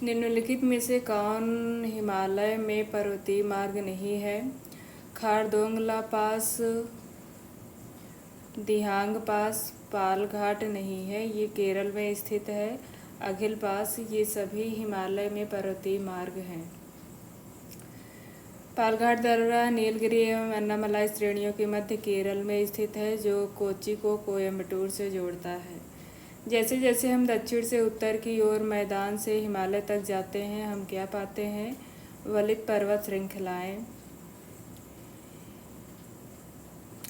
निम्नलिखित में से कौन हिमालय में पर्वतीय मार्ग नहीं है? खारदोंग ला पास, दिहांग पास, पालघाट नहीं है, ये केरल में स्थित है। अघिल पास, ये सभी हिमालय में पर्वतीय मार्ग हैं। पालघाट दर्रा नीलगिरी एवं अन्नामलाई श्रेणियों के मध्य केरल में स्थित है, जो कोच्चि को कोयम्बटूर से जोड़ता है। जैसे जैसे हम दक्षिण से उत्तर की ओर मैदान से हिमालय तक जाते हैं, हम क्या पाते हैं? वलित पर्वत श्रृंखलाएं।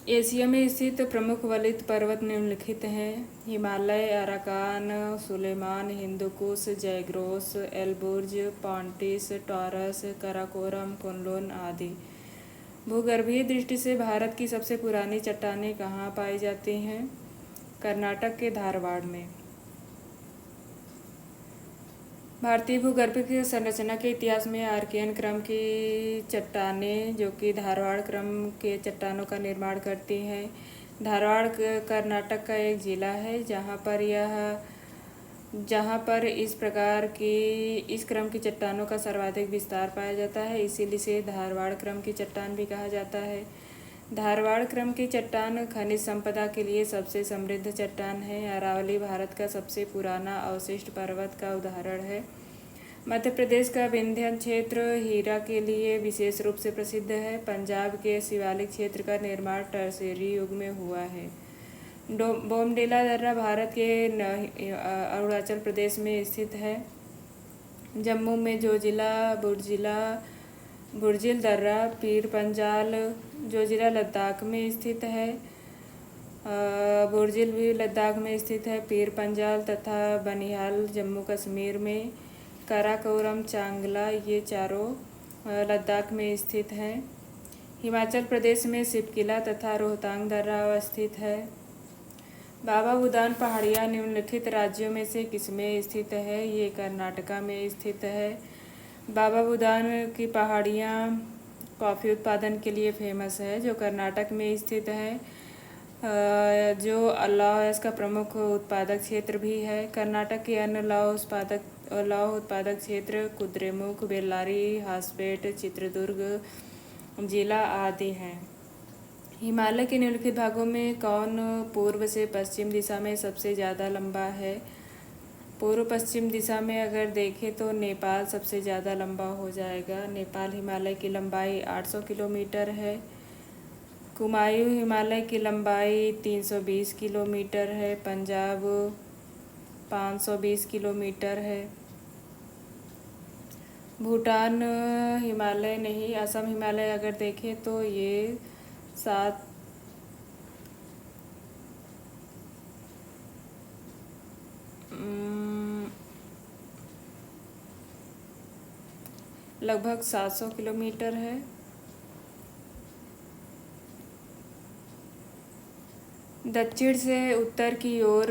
एशिया में स्थित प्रमुख वलित पर्वत निम्नलिखित हैं: Himalaya, Arakan, Sulaiman, Hindu Kush, Zagros, Elburz, Pontic, Taurus, Karakoram, Kunlun आदि। भूगर्भीय दृष्टि से भारत की सबसे पुरानी चट्टानें कहाँ पाई जाती हैं? कर्नाटक के धारवाड़ में। भारतीय भूगर्भिक संरचना के इतिहास में आर्कियन क्रम की चट्टानें, जो कि धारवाड़ क्रम के चट्टानों का निर्माण करती हैं। धारवाड़ कर्नाटक का एक जिला है, जहाँ पर इस क्रम की चट्टानों का सर्वाधिक विस्तार पाया जाता है, इसीलिए इसे धारवाड़ क्रम की चट्टान भी कहा जाता है। धारवाड़ क्रम की चट्टान खनिज संपदा के लिए सबसे समृद्ध चट्टान है। अरावली भारत का सबसे पुराना अवशिष्ट पर्वत का उदाहरण है। मध्य प्रदेश का विंध्य क्षेत्र हीरा के लिए विशेष रूप से प्रसिद्ध है। पंजाब के शिवालिक क्षेत्र का निर्माण टर्शियरी युग में हुआ है। बोमडिला दर्रा भारत के अरुणाचल प्रदेश में स्थित है। जम्मू में जोजिला बुर्जिल दर्रा, पीर पंजाल जोजिला लद्दाख में स्थित है। बुर्जिल भी लद्दाख में स्थित है। पीर पंजाल तथा बनिहाल जम्मू कश्मीर में। काराकोरम, चांगला, ये चारों लद्दाख में स्थित हैं। हिमाचल प्रदेश में सिपकिला तथा रोहतांग दर्रा अवस्थित है। बाबा बुदान पहाड़ियाँ निम्नलिखित राज्यों में से किसमें स्थित है? ये कर्नाटका में स्थित है। बाबा बुदान की पहाड़ियाँ कॉफ़ी उत्पादन के लिए फेमस है, जो कर्नाटक में स्थित है, जो लौह का प्रमुख उत्पादक क्षेत्र भी है। कर्नाटक के अन्य लौह उत्पादक क्षेत्र कुद्रेमुख, बेल्लारी, हासपेट, चित्रदुर्ग जिला आदि हैं। हिमालय के निम्नलिखित भागों में कौन पूर्व से पश्चिम दिशा में सबसे ज़्यादा लंबा है? पूर्व पश्चिम दिशा में अगर देखें तो नेपाल सबसे ज़्यादा लंबा हो जाएगा। नेपाल हिमालय की लंबाई 800 किलोमीटर है। कुमायूं हिमालय की लंबाई 320 किलोमीटर है। पंजाब 520 किलोमीटर है। भूटान हिमालय नहीं, असम हिमालय अगर देखें तो ये 7 लगभग 700 किलोमीटर है। दक्षिण से उत्तर की ओर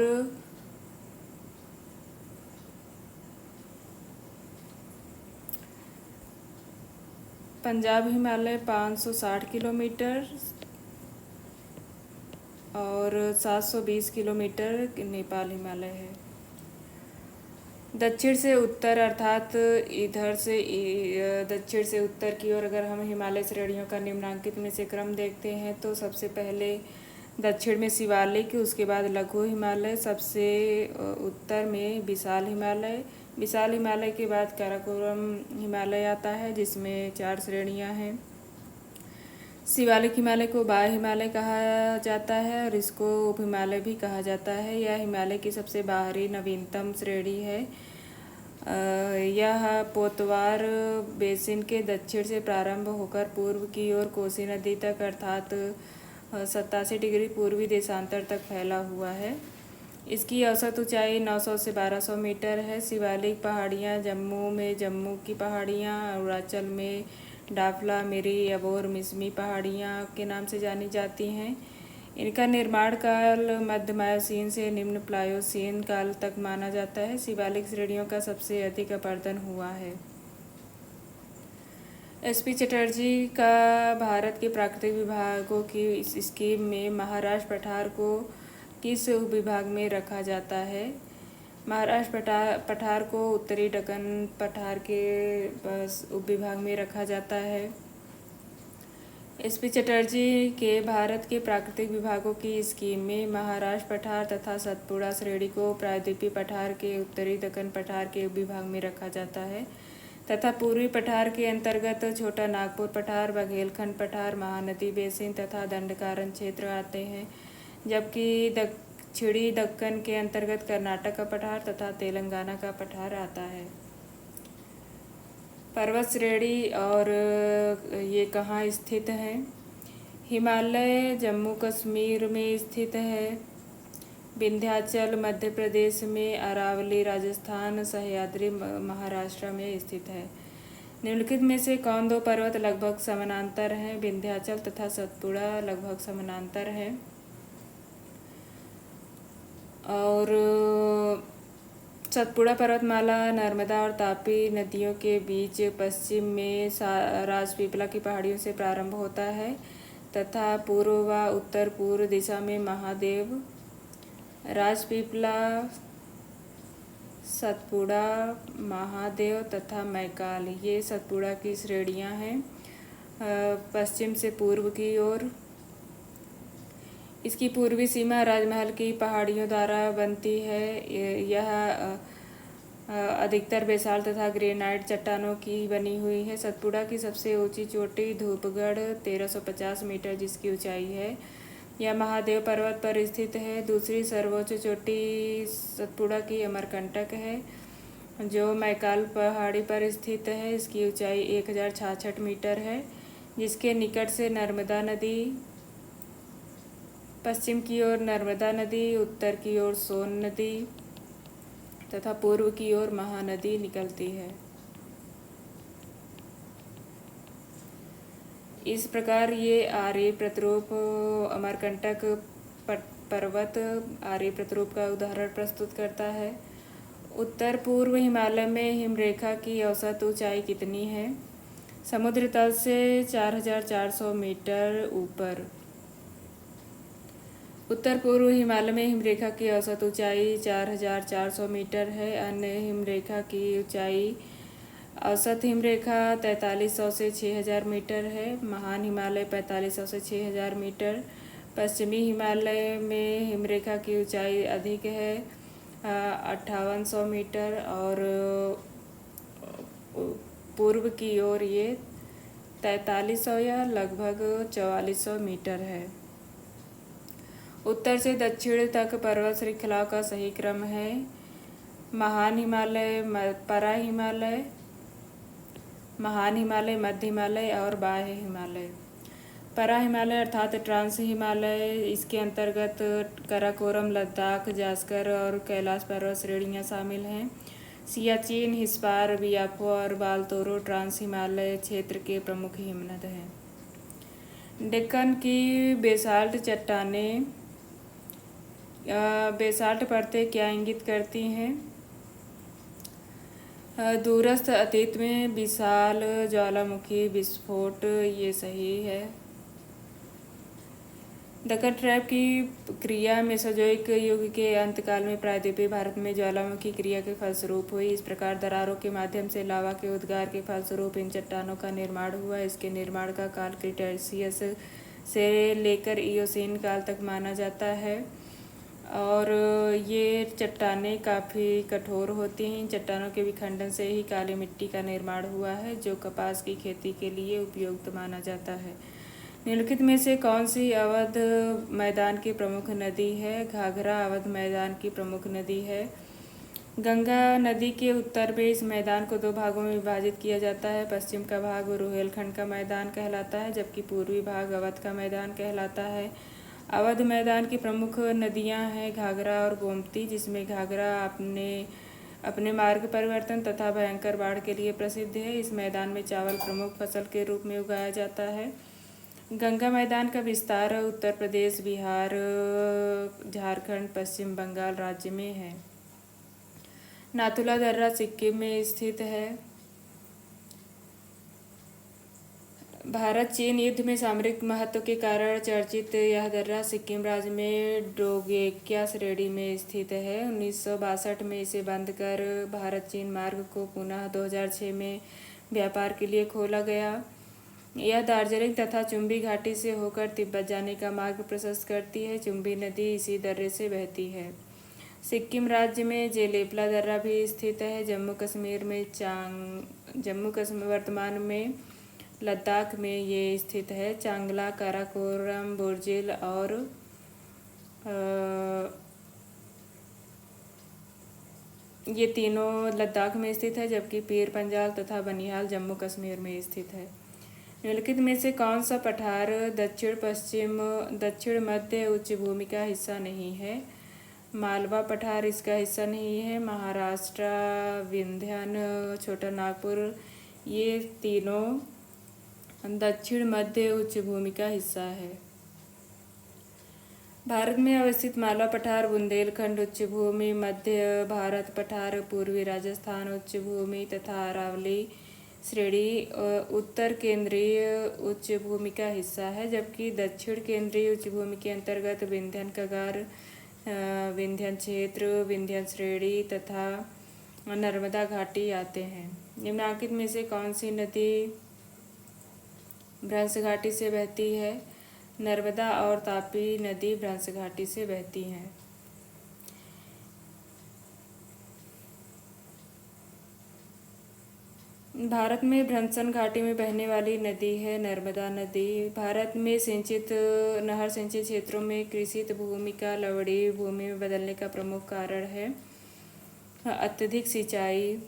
पंजाब हिमालय 560 किलोमीटर और 720 किलोमीटर नेपाल हिमालय है। दक्षिण से उत्तर अर्थात दक्षिण से उत्तर की ओर अगर हम हिमालय श्रेणियों का निम्नांकित में से क्रम देखते हैं तो सबसे पहले दक्षिण में शिवालिक, उसके बाद लघु हिमालय, सबसे उत्तर में विशाल हिमालय के बाद काराकोरम हिमालय आता है, जिसमें 4 श्रेणियां हैं। शिवालिक हिमालय को बाह्य हिमालय कहा जाता है और इसको उप हिमालय भी कहा जाता है। यह हिमालय की सबसे बाहरी नवीनतम श्रेणी है। यह पोतवार बेसिन के दक्षिण से प्रारंभ होकर पूर्व की ओर कोसी नदी तक अर्थात 87 डिग्री पूर्वी देशांतर तक फैला हुआ है। इसकी औसत ऊंचाई 900 से 1200 मीटर है। शिवालिक पहाड़ियाँ जम्मू में जम्मू की पहाड़ियाँ, अरुणाचल में डाफला, मिरी, अबोर, मिसमी पहाड़ियाँ के नाम से जानी जाती हैं। इनका निर्माण काल मध्य मायोसीन से निम्न प्लायोसीन काल तक माना जाता है। शिवालिक श्रेणियों का सबसे अधिक अपरदन हुआ है। एसपी चटर्जी का भारत के प्राकृतिक विभागों की इस स्कीम में महाराष्ट्र पठार को किस विभाग में रखा जाता है? महाराष्ट्र पठार को उत्तरी दक्कन पठार के उपविभाग में रखा जाता है। एसपी चटर्जी के भारत के प्राकृतिक विभागों की स्कीम में महाराष्ट्र पठार तथा सतपुड़ा श्रेणी को प्रायद्वीपीय पठार के उत्तरी दक्कन पठार के उपविभाग में रखा जाता है तथा पूर्वी पठार के अंतर्गत छोटा नागपुर पठार, बघेलखंड पठार, महानदी बेसिन तथा दंडकारण्य क्षेत्र आते हैं, जबकि दक्षिणी दक्कन के अंतर्गत कर्नाटक का पठार तथा तेलंगाना का पठार आता है। पर्वत श्रेणी और ये कहाँ स्थित है? हिमालय जम्मू कश्मीर में स्थित है, विंध्याचल मध्य प्रदेश में, अरावली राजस्थान, सह्याद्री महाराष्ट्र में स्थित है। निम्नलिखित में से कौन दो पर्वत लगभग समानांतर हैं? विंध्याचल तथा सतपुड़ा लगभग समानांतर हैं। और सतपुड़ा पर्वतमाला नर्मदा और तापी नदियों के बीच पश्चिम में राजपीपला की पहाड़ियों से प्रारंभ होता है तथा पूर्व व उत्तर पूर्व दिशा में महादेव, राजपीपला, सतपुड़ा, महादेव तथा मैकाल, ये सतपुड़ा की श्रेणियां हैं पश्चिम से पूर्व की ओर। इसकी पूर्वी सीमा राजमहल की पहाड़ियों द्वारा बनती है। यह अधिकतर बेसाल्ट तथा ग्रेनाइट चट्टानों की बनी हुई है। सतपुड़ा की सबसे ऊंची चोटी धूपगढ़ 1350 मीटर जिसकी ऊंचाई है, यह महादेव पर्वत पर स्थित है। दूसरी सर्वोच्च चोटी सतपुड़ा की अमरकंटक है जो मैकाल पहाड़ी पर स्थित है। इसकी ऊंचाई 1066 मीटर है, जिसके निकट से नर्मदा नदी, पश्चिम की ओर नर्मदा नदी, उत्तर की ओर सोन नदी तथा पूर्व की ओर महानदी निकलती है। इस प्रकार ये आर्य प्रतिरूप अमरकंटक पर्वत आर्य प्रतिरूप का उदाहरण प्रस्तुत करता है। उत्तर पूर्व हिमालय में हिमरेखा की औसत ऊंचाई कितनी है? समुद्र तल से 4400 मीटर ऊपर। उत्तर पूर्व हिमालय में हिमरेखा की औसत ऊंचाई 4400 मीटर है। अन्य हिमरेखा की ऊंचाई औसत हिमरेखा 4300 से 6000 मीटर है। महान हिमालय 4500 से 6000 मीटर। पश्चिमी हिमालय में हिमरेखा की ऊंचाई अधिक है 5800 मीटर और पूर्व की ओर ये 4300 या लगभग 4400 मीटर है। उत्तर से दक्षिण तक पर्वत श्रृंखलाओं का सही क्रम है। महान हिमालय, महान हिमालय, मध्य हिमालय और बाह्य हिमालय। परा हिमालय अर्थात ट्रांस हिमालय, इसके अंतर्गत काराकोरम, लद्दाख, जास्कर और कैलाश पर्वत श्रेणियां शामिल हैं। सियाचिन, हिस्पार, बियाफो और बालतोरो ट्रांस हिमालय क्षेत्र के प्रमुख हिमनद हैं। डेक्कन की बेसाल्ट चट्टानें, बेसाल्ट परतें क्या इंगित करती हैं? दूरस्थ अतीत में विशाल ज्वालामुखी विस्फोट, ये सही है। दक्कन ट्रैप की क्रिया मेसोजोइक युग के अंतकाल में प्रायद्वीपीय भारत में ज्वालामुखी क्रिया के फलस्वरूप हुई। इस प्रकार दरारों के माध्यम से लावा के उद्गार के फलस्वरूप इन चट्टानों का निर्माण हुआ। इसके निर्माण का काल क्रीटेशियस से लेकर इयोसीन काल तक माना जाता है और ये चट्टानें काफ़ी कठोर होती हैं। इन चट्टानों के विखंडन से ही काली मिट्टी का निर्माण हुआ है जो कपास की खेती के लिए उपयुक्त माना जाता है। निम्नलिखित में से कौन सी अवध मैदान की प्रमुख नदी है? घाघरा अवध मैदान की प्रमुख नदी है। गंगा नदी के उत्तर में इस मैदान को दो भागों में विभाजित किया जाता है। पश्चिम का भाग रुहेलखंड का मैदान कहलाता है, जबकि पूर्वी भाग अवध का मैदान कहलाता है। अवध मैदान की प्रमुख नदियां हैं घाघरा और गोमती, जिसमें घाघरा अपने मार्ग परिवर्तन तथा भयंकर बाढ़ के लिए प्रसिद्ध है। इस मैदान में चावल प्रमुख फसल के रूप में उगाया जाता है। गंगा मैदान का विस्तार उत्तर प्रदेश, बिहार, झारखंड, पश्चिम बंगाल राज्य में है। नाथुला दर्रा सिक्किम में स्थित है। भारत चीन युद्ध में सामरिक महत्व के कारण चर्चित यह दर्रा सिक्किम राज्य में डोगेक्या श्रेणी में स्थित है। 1962 में इसे बंद कर भारत चीन मार्ग को पुनः 2006 में व्यापार के लिए खोला गया। यह दार्जिलिंग तथा चुम्बी घाटी से होकर तिब्बत जाने का मार्ग प्रशस्त करती है। चुम्बी नदी इसी दर्रे से बहती है। सिक्किम राज्य में जेलेपला दर्रा भी स्थित है। जम्मू कश्मीर वर्तमान में लद्दाख में ये स्थित है। चांगला, काराकोरम, बोर्जिल और ये तीनों लद्दाख में स्थित है, जबकि पीर पंजाल तथा बनिहाल जम्मू कश्मीर में स्थित है। निम्नलिखित में से कौन सा पठार दक्षिण मध्य उच्च भूमि का हिस्सा नहीं है? मालवा पठार इसका हिस्सा नहीं है। महाराष्ट्र, विंध्यन, छोटा नागपुर ये तीनों दक्षिण मध्य उच्च भूमि का हिस्सा है। भारत में अवस्थित मालवा पठार बुंदेलखंड उच्च भूमि, मध्य भारत पठार पूर्वी राजस्थान उच्च भूमि तथा अरावली श्रेणी उत्तर केंद्रीय उच्च भूमि का हिस्सा है, जबकि दक्षिण केंद्रीय उच्च भूमि के अंतर्गत विंध्यन कगार, विंध्यन क्षेत्र, विंध्यन श्रेणी तथा नर्मदा घाटी आते हैं। निम्नलिखित में से कौन सी नदी भ्रंश घाटी से बहती है? नर्मदा और तापी नदी भ्रंश घाटी से बहती हैं। भारत में भ्रंशन घाटी में बहने वाली नदी है नर्मदा नदी। भारत में नहर सिंचित क्षेत्रों में कृषित भूमि का लवणीय भूमि में बदलने का प्रमुख कारण है अत्यधिक सिंचाई।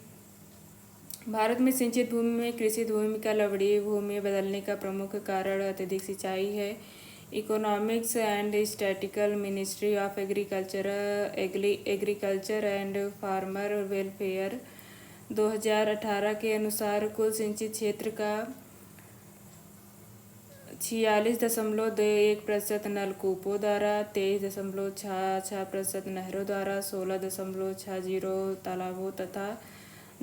भारत में सिंचित भूमि में कृषित भूमि का लवणीय भूमि में बदलने का प्रमुख कारण अत्यधिक सिंचाई है। Economics and statistical ministry of agriculture and farmer welfare 2018 के अनुसार कुल सिंचित क्षेत्र का 46.21% नलकूपों द्वारा, 23.66% नहरों द्वारा, 16.60 तालाबों तथा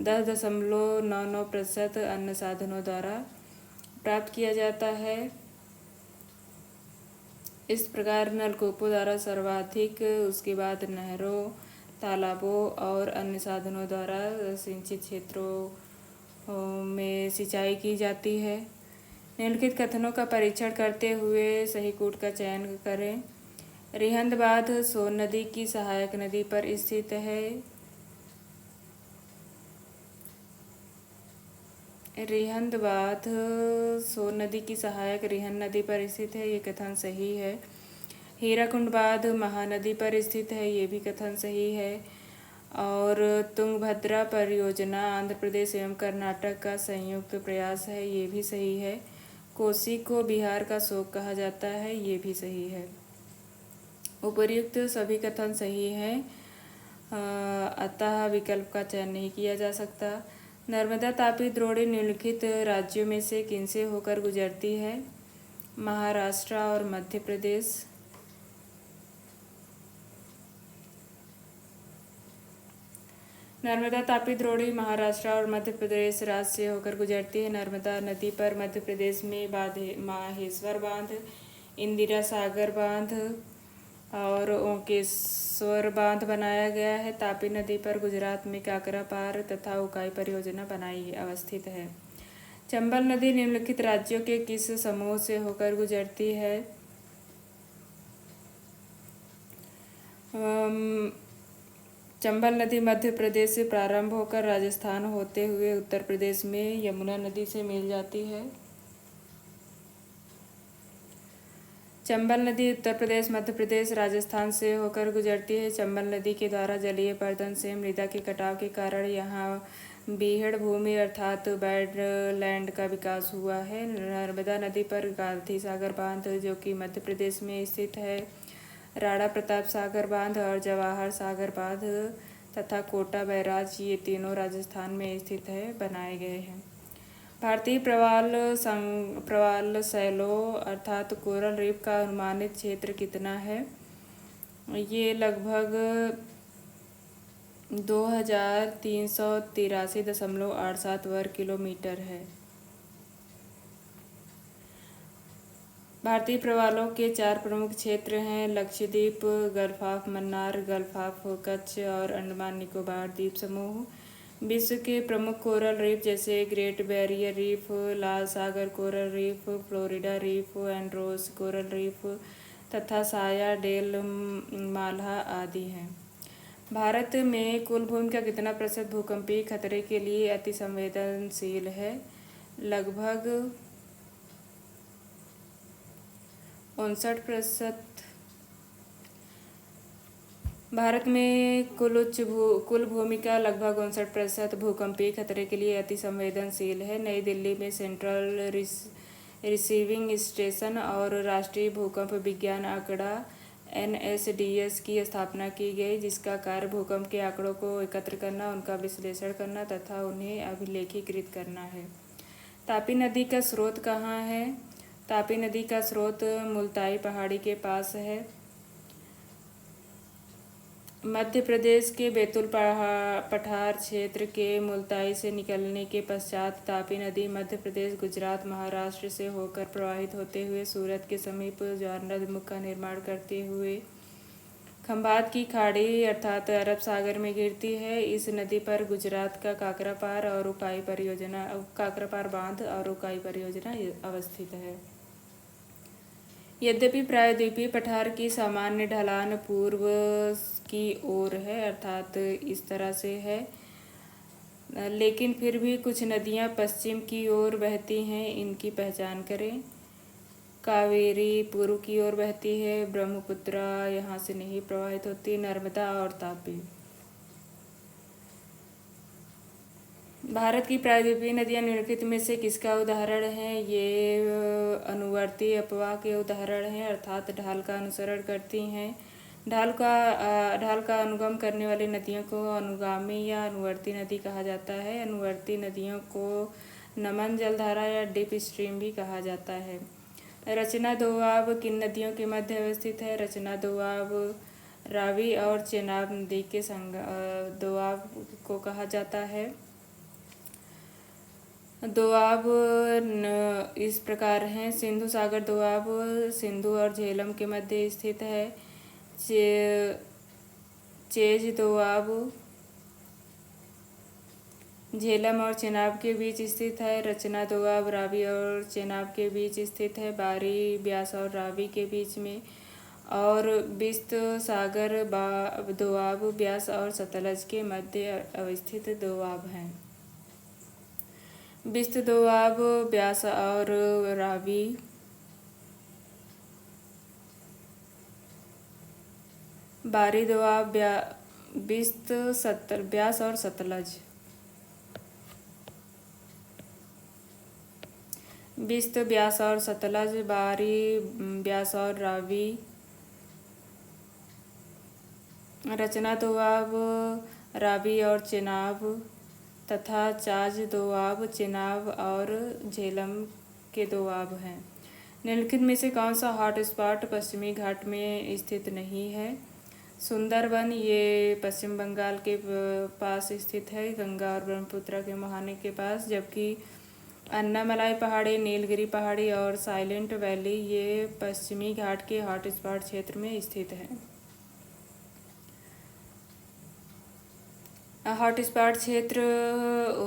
10.99% अन्य साधनों द्वारा प्राप्त किया जाता है। इस प्रकार नलकूपों द्वारा सर्वाधिक, उसके बाद नहरों, तालाबों और अन्य साधनों द्वारा सिंचित क्षेत्रों में सिंचाई की जाती है। निम्नलिखित कथनों का परीक्षण करते हुए सही कूट का चयन करें। रिहंद बांध सोन नदी की सहायक नदी पर स्थित है। रिहंद बांध सोन नदी की सहायक रिहंद नदी पर स्थित है, ये कथन सही है। हीराकुंड बांध महानदी पर स्थित है, ये भी कथन सही है। और तुंगभद्रा परियोजना आंध्र प्रदेश एवं कर्नाटक का संयुक्त प्रयास है, ये भी सही है। कोसी को बिहार का शोक कहा जाता है, ये भी सही है। उपर्युक्त सभी कथन सही हैं, अतः विकल्प का चयन नहीं किया जा सकता। नर्मदा तापी द्रोणी निम्नलिखित राज्यों में से किनसे होकर गुजरती है? महाराष्ट्र और मध्य प्रदेश। नर्मदा तापी द्रोणी महाराष्ट्र और मध्य प्रदेश राज्य से होकर गुजरती है। नर्मदा नदी पर मध्य प्रदेश में माहेश्वर बांध, इंदिरा सागर बांध और ओंकेश्वर बांध बनाया गया है। तापी नदी पर गुजरात में काकरा पार तथा उकाई परियोजना अवस्थित है। चंबल नदी निम्नलिखित राज्यों के किस समूह से होकर गुजरती है? चंबल नदी मध्य प्रदेश से प्रारंभ होकर राजस्थान होते हुए उत्तर प्रदेश में यमुना नदी से मिल जाती है। चंबल नदी उत्तर प्रदेश, मध्य प्रदेश, राजस्थान से होकर गुजरती है। चंबल नदी के द्वारा जलीय पर्दन से मृदा के कटाव के कारण यहाँ बीहड़ भूमि अर्थात बैडलैंड का विकास हुआ है। नर्मदा नदी पर गांधी सागर बांध जो कि मध्य प्रदेश में स्थित है, राणा प्रताप सागर बांध और जवाहर सागर बांध तथा कोटा बैराज ये तीनों राजस्थान में स्थित है, बनाए गए हैं। भारतीय प्रवाल शैलों अर्थात कोरल रीफ का अनुमानित क्षेत्र कितना है? ये लगभग 2383.87 वर्ग किलोमीटर है। भारतीय प्रवालों के 4 प्रमुख क्षेत्र हैं: Lakshadweep, gulf of Mannar, gulf of Kutch और अंडमान निकोबार द्वीप समूह। विश्व के प्रमुख कोरल रीफ जैसे ग्रेट बैरियर रीफ, लाल सागर coral reef, Florida reef, Andros coral reef तथा साया डेल माल्हा आदि हैं। भारत में कुल भूमि का कितना प्रतिशत भूकंपीय खतरे के लिए अति संवेदनशील है? लगभग 59%। भारत में कुल भूमि का लगभग 59% भूकंपीय खतरे के लिए अति संवेदनशील है। नई दिल्ली में सेंट्रल रिसीविंग स्टेशन और राष्ट्रीय भूकंप विज्ञान आंकड़ा NSDS की स्थापना की गई, जिसका कार्य भूकंप के आंकड़ों को एकत्र करना, उनका विश्लेषण करना तथा उन्हें अभिलेखीकृत करना है। तापी नदी का स्रोत कहाँ है? तापी नदी का स्रोत मुल्ताई पहाड़ी के पास है। मध्य प्रदेश के बैतूल पठार क्षेत्र के मुल्ताई से निकलने के पश्चात तापी नदी मध्य प्रदेश, गुजरात, महाराष्ट्र से होकर प्रवाहित होते हुए सूरत के समीप ज्वारनद का निर्माण करते हुए खंभात की खाड़ी अर्थात अरब सागर में गिरती है। इस नदी पर गुजरात का काकरापार बांध और उकाई परियोजना अवस्थित है। यद्यपि प्रायद्वीपीय पठार की सामान्य ढलान पूर्व की ओर है, अर्थात इस तरह से है, लेकिन फिर भी कुछ नदियां पश्चिम की ओर बहती हैं। इनकी पहचान करें। कावेरी पूर्व की ओर बहती है, ब्रह्मपुत्रा यहाँ से नहीं प्रवाहित होती, नर्मदा और तापी। भारत की प्रायद्वीपीय नदियां निम्नलिखित में से किसका उदाहरण है? ये अनुवर्ती अपवाह के उदाहरण हैं, अर्थात ढाल का अनुसरण करती हैं। ढाल का अनुगम करने वाली नदियों को अनुगामी या अनुवर्ती नदी कहा जाता है। अनुवर्ती नदियों को नमन जलधारा या डिप स्ट्रीम भी कहा जाता है। रचना दोआब किन नदियों के मध्य अवस्थित है? रचना दोआब रावी और चेनाब नदी के दोआब को कहा जाता है। दोआब इस प्रकार हैं: सिंधु सागर दोआब सिंधु और झेलम के मध्य स्थित है। चेज दोआब झेलम और चेनाब के बीच स्थित है। रचना दोआब रावी और चेनाब के बीच स्थित है, बारी ब्यास और रावी के बीच में। और बिस्त सागर दोआब ब्यास और सतलज के मध्य अवस्थित दोआब हैं। बिस्त दोआब ब्यास और रावी बारी दोआब बिस्त ब्यास और सतलज। बिस्त ब्यास और सतलज, बारी ब्यास और रावी। रचना दोआब रावी और चेनाब तथा चाज दोआब चेनाब और झेलम के दोआब हैं। निम्नलिखित में से कौन सा हॉट स्पॉट पश्चिमी घाट में स्थित नहीं है? सुंदरबन, ये पश्चिम बंगाल के पास स्थित है, गंगा और ब्रह्मपुत्र के मुहाने के पास। जबकि अन्नामलाई पहाड़ी, नीलगिरी पहाड़ी और साइलेंट वैली ये पश्चिमी घाट के हॉट स्पॉट क्षेत्र में स्थित हैं। हॉट स्पॉट क्षेत्र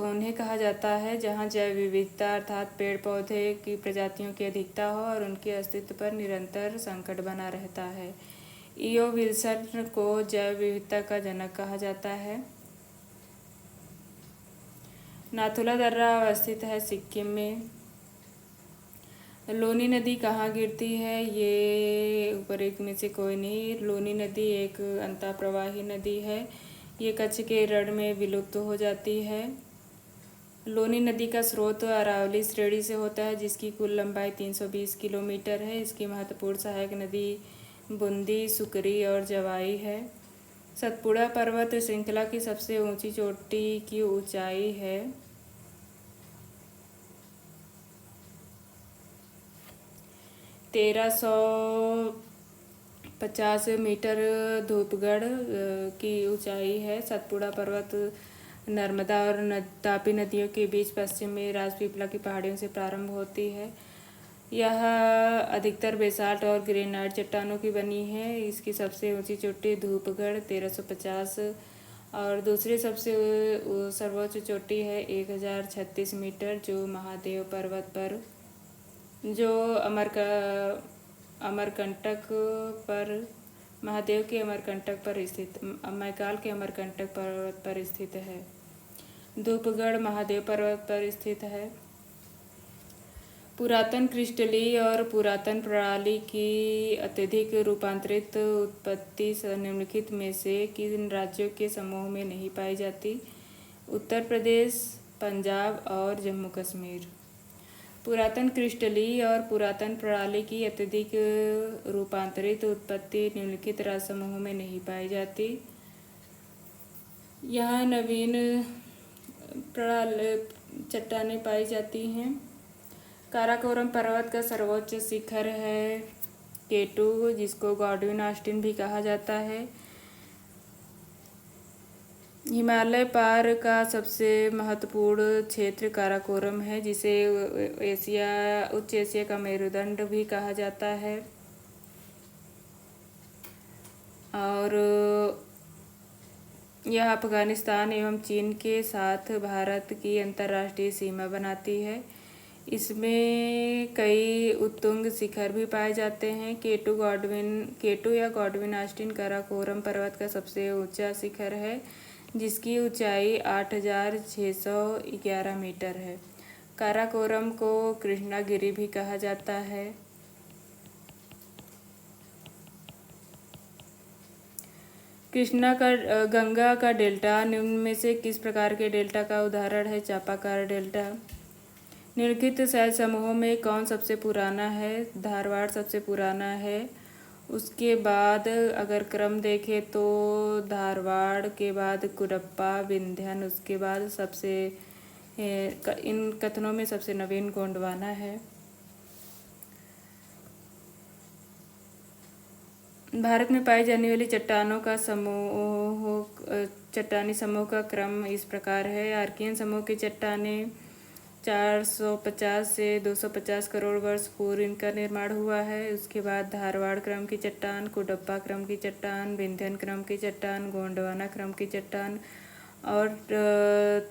उन्हें कहा जाता है जहां जैव विविधता अर्थात पेड़ पौधे की प्रजातियों की अधिकता हो और उनके अस्तित्व पर निरंतर संकट बना रहता है। ईओ विल्सन को जैव विविधता का जनक कहा जाता है। नाथुला दर्रा अवस्थित है सिक्किम में। लोनी नदी कहाँ गिरती है? ये ऊपर एक में से कोई नहीं। लोनी नदी एक अंतःप्रवाही नदी है। ये कच्छ के रण में विलुप्त हो जाती है। लोनी नदी का स्रोत अरावली श्रेणी से होता है, जिसकी कुल लंबाई 320 किलोमीटर है। इसकी महत्वपूर्ण सहायक नदी बूंदी, सुकरी और जवाई है। सतपुड़ा पर्वत श्रृंखला की सबसे ऊंची चोटी की ऊंचाई है 1350 मीटर। धूपगढ़ की ऊंचाई है। सतपुड़ा पर्वत नर्मदा और तापी नदियों के बीच पश्चिम में राजपीपला की पहाड़ियों से प्रारंभ होती है। यह अधिकतर बेसाल्ट और ग्रेनाइट चट्टानों की बनी है। इसकी सबसे ऊंची चोटी धूपगढ़ 1350 और दूसरी सबसे सर्वोच्च चोटी है 1036 मीटर, जो महादेव पर्वत पर जो अमरकंटक पर महादेव के अमरकंटक पर स्थित मैकाल के अमरकंटक पर्वत पर स्थित है। धूपगढ़ महादेव पर्वत पर स्थित है। पुरातन क्रिस्टलीय और पुरातन प्रणाली की अत्यधिक रूपांतरित उत्पत्ति निम्नलिखित में से किन राज्यों के समूह में नहीं पाई जाती? उत्तर प्रदेश, पंजाब और जम्मू कश्मीर। पुरातन क्रिस्टलीय और पुरातन प्रणाली की अत्यधिक रूपांतरित उत्पत्ति निम्नलिखित राज्य समूह में नहीं पाई जाती। यहाँ नवीन प्रणाली चट्टानें पाई जाती हैं। काराकोरम पर्वत का सर्वोच्च शिखर है K2, जिसको गॉडविन ऑस्टिन भी कहा जाता है। हिमालय पार का सबसे महत्वपूर्ण क्षेत्र काराकोरम है, जिसे उच्च एशिया का मेरुदंड भी कहा जाता है। और यह अफगानिस्तान एवं चीन के साथ भारत की अंतर्राष्ट्रीय सीमा बनाती है। इसमें कई उत्तुंग शिखर भी पाए जाते हैं। K2 या गॉडविन ऑस्टिन काराकोरम पर्वत का सबसे ऊंचा शिखर है, जिसकी ऊंचाई 8611 मीटर है। काराकोरम को कृष्णागिरी भी कहा जाता है। गंगा का डेल्टा निम्न में से किस प्रकार के डेल्टा का उदाहरण है? चापाकार डेल्टा। निम्नलिखित शहर समूहों में कौन सबसे पुराना है? धारवाड़ सबसे पुराना है। उसके बाद अगर क्रम देखें तो धारवाड़ के बाद कुडप्पा, विंध्यन, उसके बाद इन कथनों में सबसे नवीन गोंडवाना है। भारत में पाई जाने वाली चट्टानी समूह का क्रम इस प्रकार है। आर्कियन समूह की चट्टानें 450 से 250 करोड़ वर्ष पूर्व इनका निर्माण हुआ है। उसके बाद धारवाड़ क्रम की चट्टान, कुडप्पा क्रम की चट्टान, विंध्यन क्रम की चट्टान, गोंडवाना क्रम की चट्टान और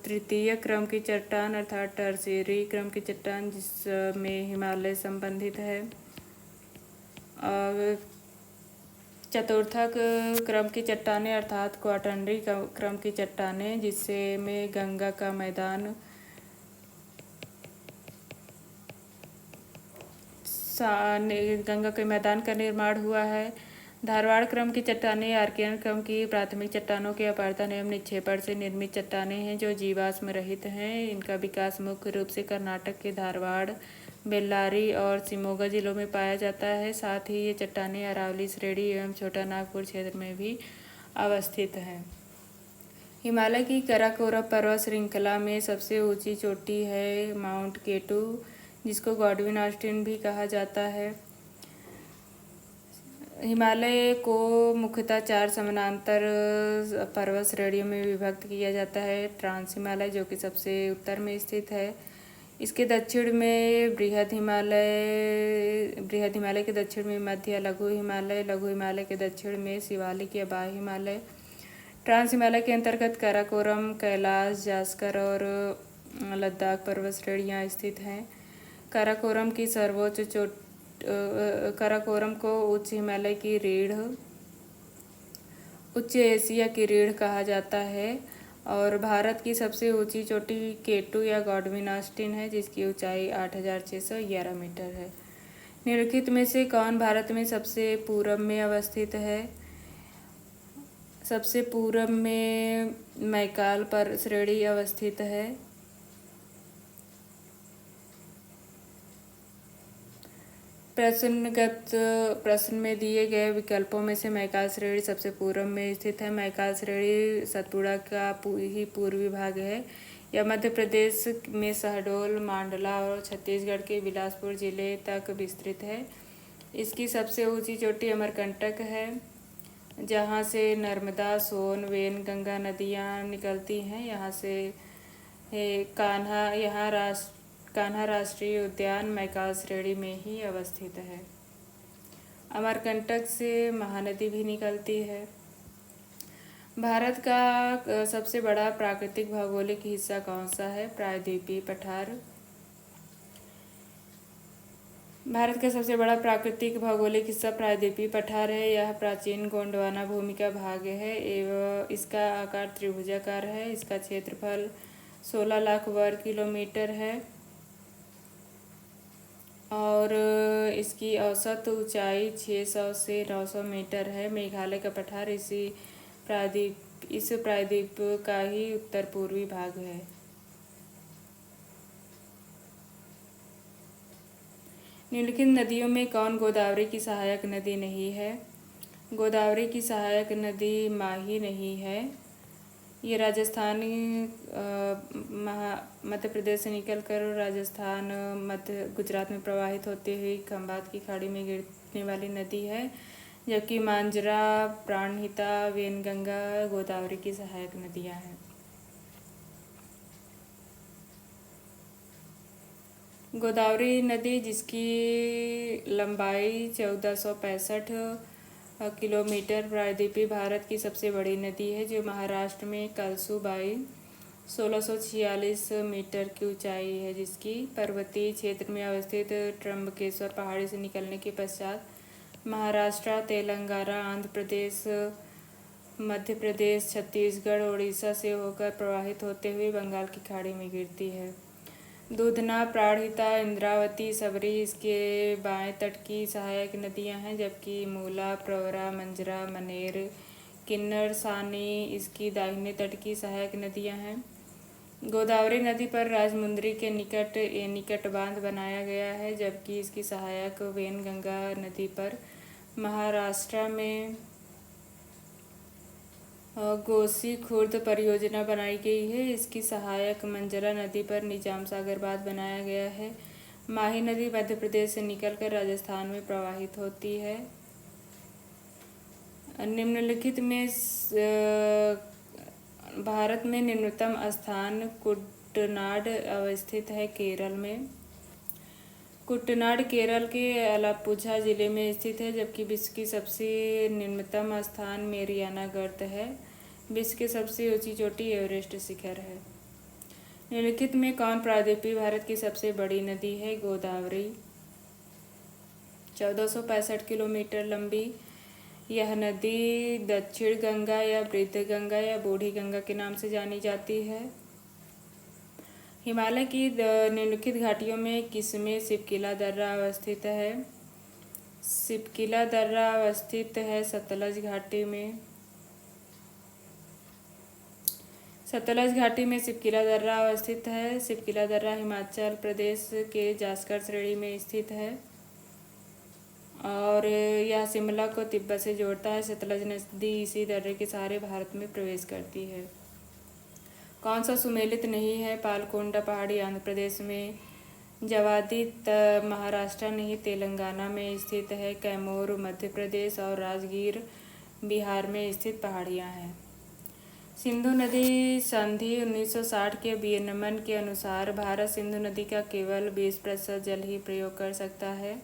तृतीय क्रम की चट्टान अर्थात टर्शियरी क्रम की चट्टान, जिसमें हिमालय संबंधित है। और चतुर्थक क्रम की चट्टानें अर्थात क्वाटरनरी क्रम की चट्टानें, जिसमें गंगा का मैदान का निर्माण हुआ है। धारवाड़ क्रम की चट्टानें आर्कियन क्रम की प्राथमिक चट्टानों के अपरदन एवं निक्षेपण से निर्मित चट्टानें हैं, जो जीवाश्म रहित हैं। इनका विकास मुख्य रूप से कर्नाटक के धारवाड़, बेल्लारी और शिमोगा जिलों में पाया जाता है। साथ ही ये चट्टानें अरावली श्रेणी एवं छोटा नागपुर क्षेत्र में भी अवस्थित हैं। हिमालय की काराकोरम पर्वत श्रृंखला में सबसे ऊंची चोटी है माउंट K2, जिसको गॉडविन ऑस्टिन भी कहा जाता है। हिमालय को मुख्यतः 4 समानांतर पर्वत श्रेणियों में विभक्त किया जाता है। ट्रांस हिमालय, जो कि सबसे उत्तर में स्थित है। इसके दक्षिण में बृहद हिमालय के दक्षिण में मध्य लघु हिमालय के दक्षिण में शिवालिक या बाह्य हिमालय। ट्रांस हिमालय के अंतर्गत काराकोरम, कैलाश, जास्कर और लद्दाख पर्वत श्रेणियाँ स्थित हैं। काराकोरम को उच्च हिमालय की रीढ़, उच्च एशिया की रीढ़ कहा जाता है। और भारत की सबसे ऊंची चोटी K2 या गॉडविन ऑस्टिन है, जिसकी ऊंचाई 8611 मीटर है। निम्नलिखित में से कौन भारत में सबसे पूर्व में अवस्थित है? सबसे पूर्व में मैकाल पर श्रेणी अवस्थित है। प्रश्न में दिए गए विकल्पों में से मैकाल श्रेणी सबसे पूर्व में स्थित है। मैकाल श्रेणी सतपुड़ा का ही पूर्वी भाग है। यह मध्य प्रदेश में शहडोल, मांडला और छत्तीसगढ़ के बिलासपुर जिले तक विस्तृत है। इसकी सबसे ऊंची चोटी अमरकंटक है, जहाँ से नर्मदा, सोन, वेन, गंगा नदियाँ निकलती हैं। यहाँ से कान्हा राष्ट्रीय उद्यान मैकाओ श्रेणी में ही अवस्थित है। अमरकंटक से महानदी भी निकलती है। भारत का सबसे बड़ा प्राकृतिक भौगोलिक हिस्सा कौन सा है? प्रायद्वीपीय पठार। भारत का सबसे बड़ा प्राकृतिक भौगोलिक हिस्सा प्रायद्वीपीय पठार है। यह प्राचीन गोंडवाना भूमि का भाग है एवं इसका आकार त्रिभुजाकार है। इसका क्षेत्रफल 16 लाख वर्ग किलोमीटर है और इसकी औसत ऊंचाई 600 से 900 मीटर है। मेघालय का पठार इस प्रायद्वीप का ही उत्तर पूर्वी भाग है। निम्नलिखित नदियों में कौन गोदावरी की सहायक नदी नहीं है? गोदावरी की सहायक नदी माही नहीं है। ये राजस्थान मध्य प्रदेश से निकलकर राजस्थान मध्य गुजरात में प्रवाहित होते हुए खंभात की खाड़ी में गिरने वाली नदी है, जबकि मांजरा, प्राणहिता, वेनगंगा गोदावरी की सहायक नदियां हैं। गोदावरी नदी जिसकी लंबाई 1465 किलोमीटर प्रायद्वीपीय भारत की सबसे बड़ी नदी है, जो महाराष्ट्र में कलसुबाई 1646 मीटर की ऊंचाई है, जिसकी पर्वतीय क्षेत्र में अवस्थित त्र्यंबकेश्वर पहाड़ी से निकलने के पश्चात महाराष्ट्र, तेलंगाना, आंध्र प्रदेश, मध्य प्रदेश, छत्तीसगढ़, उड़ीसा से होकर प्रवाहित होते हुए बंगाल की खाड़ी में गिरती है। दूधना, प्राणहिता, इंद्रावती, सबरी इसके बाएं तट की सहायक नदियां हैं, जबकि मूला, प्रवरा, मंजरा, मनेर, किन्नर, सानी इसकी दाहिने तट की सहायक नदियां हैं। गोदावरी नदी पर राजमुंद्री के निकट एनीकट बांध बनाया गया है, जबकि इसकी सहायक वेनगंगा नदी पर महाराष्ट्र में गोसी खुर्द परियोजना बनाई गई है। इसकी सहायक मंजरा नदी पर निजाम सागर बांध बनाया गया है। माही नदी मध्य प्रदेश से निकलकर राजस्थान में प्रवाहित होती है। निम्नलिखित में भारत में निम्नतम स्थान कुट्टनाड अवस्थित है केरल में। कुट्टनाड केरल के आलप्पुझा जिले में स्थित है, जबकि विश्व की सबसे निम्नतम स्थान मेरियाना गर्त है। विश्व की सबसे ऊंची चोटी एवरेस्ट शिखर है। निम्नलिखित में कौन प्रायद्वीपीय भारत की सबसे बड़ी नदी है? गोदावरी। 1465 किलोमीटर लंबी यह नदी दक्षिण गंगा या वृद्ध गंगा या बूढ़ी गंगा के नाम से जानी जाती है। हिमालय की निम्नलिखित घाटियों में किसमें सिपकिला दर्रा अवस्थित है? सिपकिला दर्रा अवस्थित है सतलज घाटी में। सतलज घाटी में सिपकिला दर्रा अवस्थित है। सिपकिला दर्रा हिमाचल प्रदेश के जासकर श्रेणी में स्थित है और यह शिमला को तिब्बत से जोड़ता है। सतलज नदी इसी दर्रे के सहारे भारत में प्रवेश करती है। कौन सा सुमेलित नहीं है? पालकोंडा पहाड़ी आंध्र प्रदेश में, जवादी महाराष्ट्र नहीं तेलंगाना में स्थित है, कैमूर मध्य प्रदेश और राजगीर बिहार में स्थित पहाड़ियाँ हैं। सिंधु नदी संधि 1960 के विनियमन के अनुसार भारत सिंधु नदी का केवल 20% जल ही प्रयोग कर सकता है।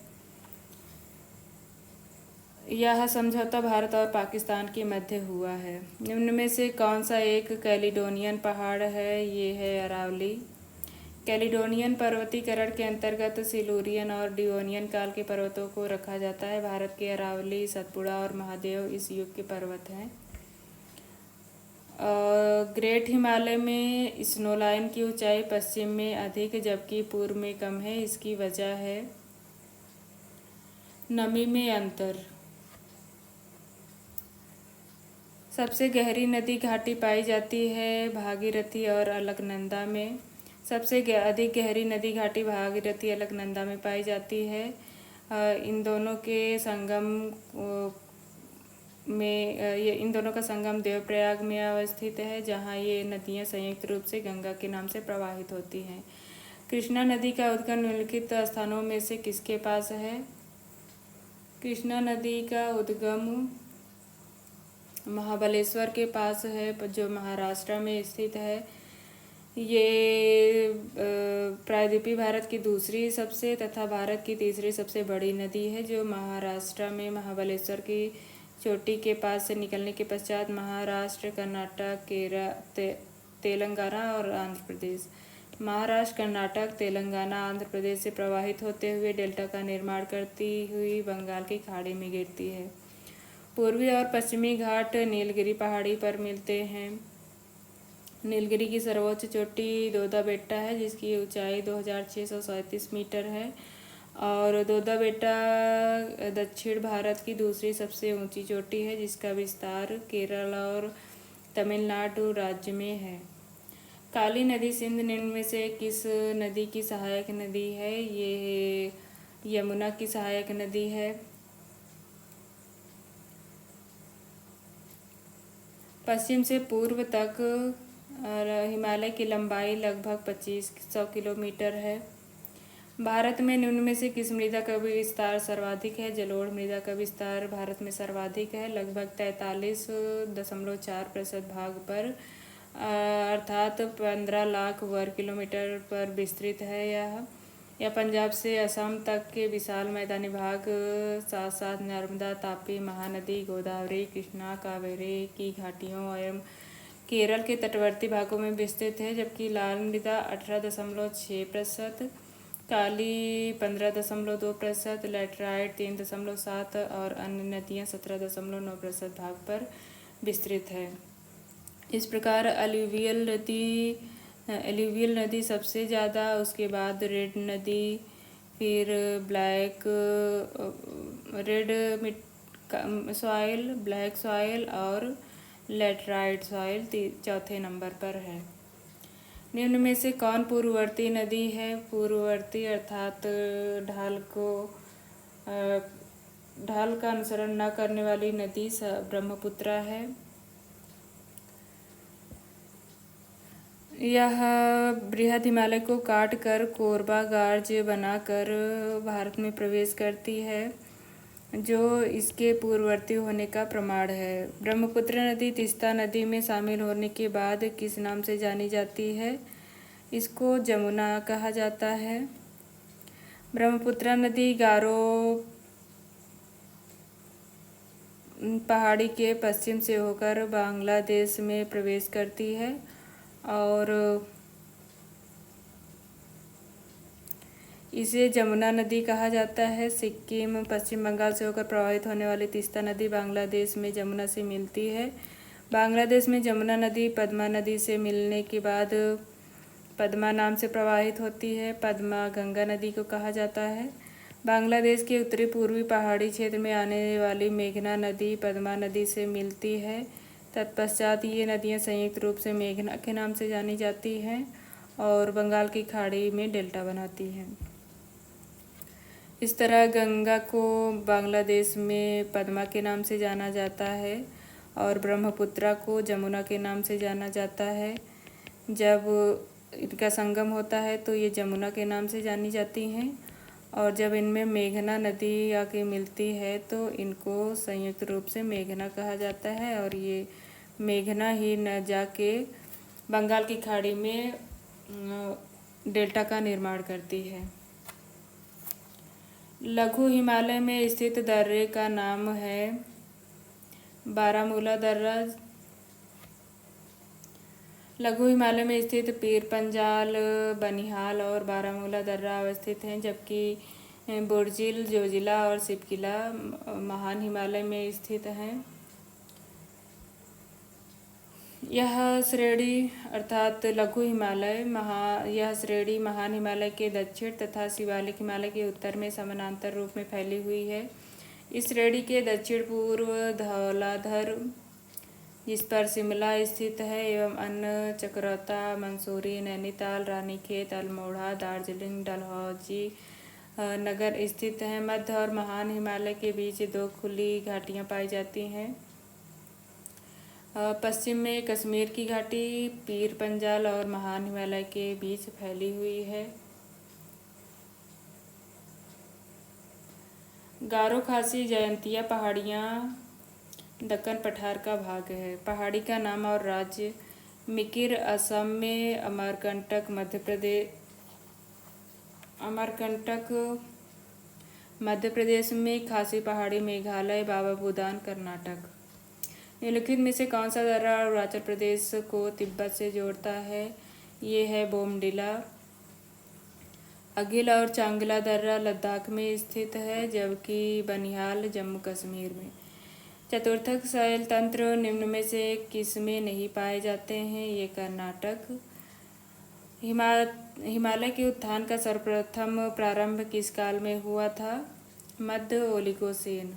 यह समझौता भारत और पाकिस्तान के मध्य हुआ है। निम्न में से कौन सा एक कैलिडोनियन पहाड़ है? ये है अरावली। कैलिडोनियन पर्वतीकरण के अंतर्गत सिलूरियन और डिवोनियन काल के पर्वतों को रखा जाता है। भारत के अरावली, सतपुड़ा और महादेव इस युग के पर्वत हैं। ग्रेट हिमालय में स्नोलाइन की ऊंचाई पश्चिम में अधिक जबकि पूर्व में कम है। इसकी वजह है नमी में अंतर। सबसे गहरी नदी घाटी पाई जाती है भागीरथी और अलकनंदा में। सबसे अधिक गहरी नदी घाटी भागीरथी अलकनंदा में पाई जाती है। इन दोनों के संगम इन दोनों का संगम देवप्रयाग में अवस्थित है, जहाँ ये नदियाँ संयुक्त रूप से गंगा के नाम से प्रवाहित होती हैं। कृष्णा नदी का उद्गम निम्नलिखित स्थानों में से किसके पास है? कृष्णा नदी का उद्गम महाबलेश्वर के पास है, जो महाराष्ट्र में स्थित है। ये प्रायद्वीपीय भारत की दूसरी सबसे तथा भारत की तीसरी सबसे बड़ी नदी है, जो महाराष्ट्र में महाबलेश्वर की चोटी के पास से निकलने के पश्चात महाराष्ट्र, कर्नाटक, तेलंगाना और आंध्र प्रदेश, महाराष्ट्र, कर्नाटक, तेलंगाना, आंध्र प्रदेश से प्रवाहित होते हुए डेल्टा का निर्माण करती हुई बंगाल की खाड़ी में गिरती है। पूर्वी और पश्चिमी घाट नीलगिरी पहाड़ी पर मिलते हैं। नीलगिरी की सर्वोच्च चोटी दोदा बेट्टा है, जिसकी ऊंचाई 2637 मीटर है, और दोदा बेट्टा दक्षिण भारत की दूसरी सबसे ऊंची चोटी है, जिसका विस्तार केरल और तमिलनाडु राज्य में है। काली नदी सिंध निम्न में से किस नदी की सहायक नदी है? ये यमुना की सहायक नदी है। पश्चिम से पूर्व तक हिमालय की लंबाई लगभग 2500 किलोमीटर है। भारत में निम्न में से किस मृदा का विस्तार सर्वाधिक है? जलोढ़ मृदा का विस्तार भारत में सर्वाधिक है, लगभग 43.4% भाग पर, अर्थात 15 लाख वर्ग किलोमीटर पर विस्तृत है। यह पंजाब से असम तक के विशाल मैदानी भाग, साथ साथ नर्मदा, तापी, महानदी, गोदावरी, कृष्णा, कावेरी की घाटियों एवं केरल के तटवर्ती भागों में विस्तृत है, जबकि लाल मृदा 18.6%, काली 15.2%, लैटराइट 3.7% और अन्य नदियाँ 17.9% भाग पर विस्तृत है। इस प्रकार एल्यूवियल नदी सबसे ज़्यादा, उसके बाद रेड नदी, फिर ब्लैक सॉइल और लैटराइट सॉइल चौथे नंबर पर है। निम्न में से कौन पूर्ववर्ती नदी है? पूर्ववर्ती अर्थात ढाल का अनुसरण न करने वाली नदी ब्रह्मपुत्र है। यह बृहद हिमालय को काट कर कोरबा गार्ज बनाकर भारत में प्रवेश करती है, जो इसके पूर्ववर्ती होने का प्रमाण है। ब्रह्मपुत्र नदी तीस्ता नदी में शामिल होने के बाद किस नाम से जानी जाती है? इसको जमुना कहा जाता है। ब्रह्मपुत्र नदी गारो पहाड़ी के पश्चिम से होकर बांग्लादेश में प्रवेश करती है और इसे जमुना नदी कहा जाता है। सिक्किम, पश्चिम बंगाल से होकर प्रवाहित होने वाली तीस्ता नदी बांग्लादेश में जमुना से मिलती है। बांग्लादेश में जमुना नदी पद्मा नदी से मिलने के बाद पद्मा नाम से प्रवाहित होती है। पद्मा गंगा नदी को कहा जाता है। बांग्लादेश के उत्तरी पूर्वी पहाड़ी क्षेत्र में आने वाली मेघना नदी पद्मा नदी से मिलती है। तत्पश्चात ये नदियाँ संयुक्त रूप से मेघना के नाम से जानी जाती हैं और बंगाल की खाड़ी में डेल्टा बनाती हैं। इस तरह गंगा को बांग्लादेश में पद्मा के नाम से जाना जाता है और ब्रह्मपुत्रा को जमुना के नाम से जाना जाता है। जब इनका संगम होता है तो ये जमुना के नाम से जानी जाती हैं और जब इनमें मेघना नदी आके मिलती है तो इनको संयुक्त रूप से मेघना कहा जाता है और ये मेघना ही न जाके बंगाल की खाड़ी में डेल्टा का निर्माण करती है। लघु हिमालय में स्थित दर्रे का नाम है बारामूला दर्रा। लघु हिमालय में स्थित पीर पंजाल, बनिहाल और बारामूला दर्रा अवस्थित हैं, जबकि बुर्जिल, जोजिला और सिपकिला महान हिमालय में स्थित हैं। यह श्रेणी अर्थात लघु हिमालय यह श्रेणी महान हिमालय के दक्षिण तथा शिवालिक हिमालय के उत्तर में समानांतर रूप में फैली हुई है। इस श्रेणी के दक्षिण पूर्व धौलाधर, जिस पर शिमला स्थित है, एवं अन्य चकराता, मंसूरी, नैनीताल, रानीखेत, अल्मोड़ा, दार्जिलिंग, डलहौजी नगर स्थित हैं। मध्य और महान हिमालय के बीच दो खुली घाटियाँ पाई जाती हैं। पश्चिम में कश्मीर की घाटी पीर पंजाल और महान हिमालय के बीच फैली हुई है। गारो खासी जयंतिया पहाड़ियाँ दक्कन पठार का भाग है। पहाड़ी का नाम और राज्य मिकिर असम में, अमरकंटक मध्य प्रदेश में, खासी पहाड़ी मेघालय, बाबा बुदान कर्नाटक। निम्नलिखित में से कौन सा दर्रा अरुणाचल प्रदेश को तिब्बत से जोड़ता है? ये है बोमडिला। अगिल और चांगला दर्रा लद्दाख में स्थित है, जबकि बनिहाल जम्मू कश्मीर में। चतुर्थक शैल तंत्र निम्न में से किस में नहीं पाए जाते हैं? ये कर्नाटक। हिमालय के उत्थान का सर्वप्रथम प्रारंभ किस काल में हुआ था? मध्य ओलिगोसेन।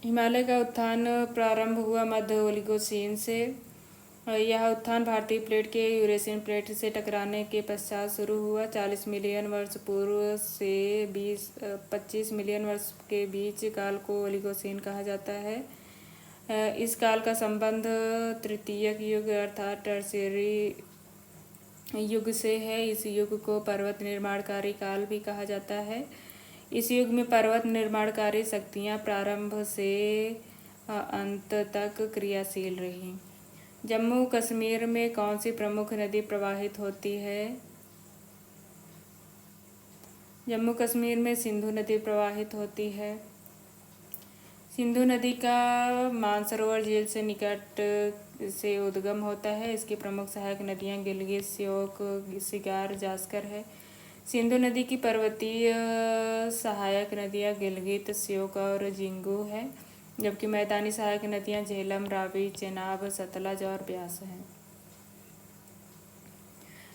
हिमालय का उत्थान प्रारंभ हुआ मध्य ओलिगोसेन से। यह उत्थान भारतीय प्लेट के यूरेशियन प्लेट से टकराने के पश्चात शुरू हुआ। 40 मिलियन वर्ष पूर्व से 25 मिलियन वर्ष के बीच काल को ओलिगोसेन कहा जाता है। इस काल का संबंध तृतीयक युग अर्थात टर्शियरी युग से है। इस युग को पर्वत निर्माणकारी काल भी कहा जाता है। इस युग में पर्वत निर्माणकारी शक्तियाँ प्रारंभ से अंत तक क्रियाशील रहीं। जम्मू कश्मीर में कौन सी प्रमुख नदी प्रवाहित होती है? जम्मू कश्मीर में सिंधु नदी प्रवाहित होती है। सिंधु नदी का मानसरोवर झील से निकट से उद्गम होता है। इसकी प्रमुख सहायक नदियाँ गिलगित, श्योक, शिगार, जास्कर है। सिंधु नदी की पर्वतीय सहायक नदियाँ गिलगित, श्योक और जिंगू है, जबकि मैदानी सहायक नदियाँ झेलम, रावी, चेनाब, सतलज और ब्यास हैं।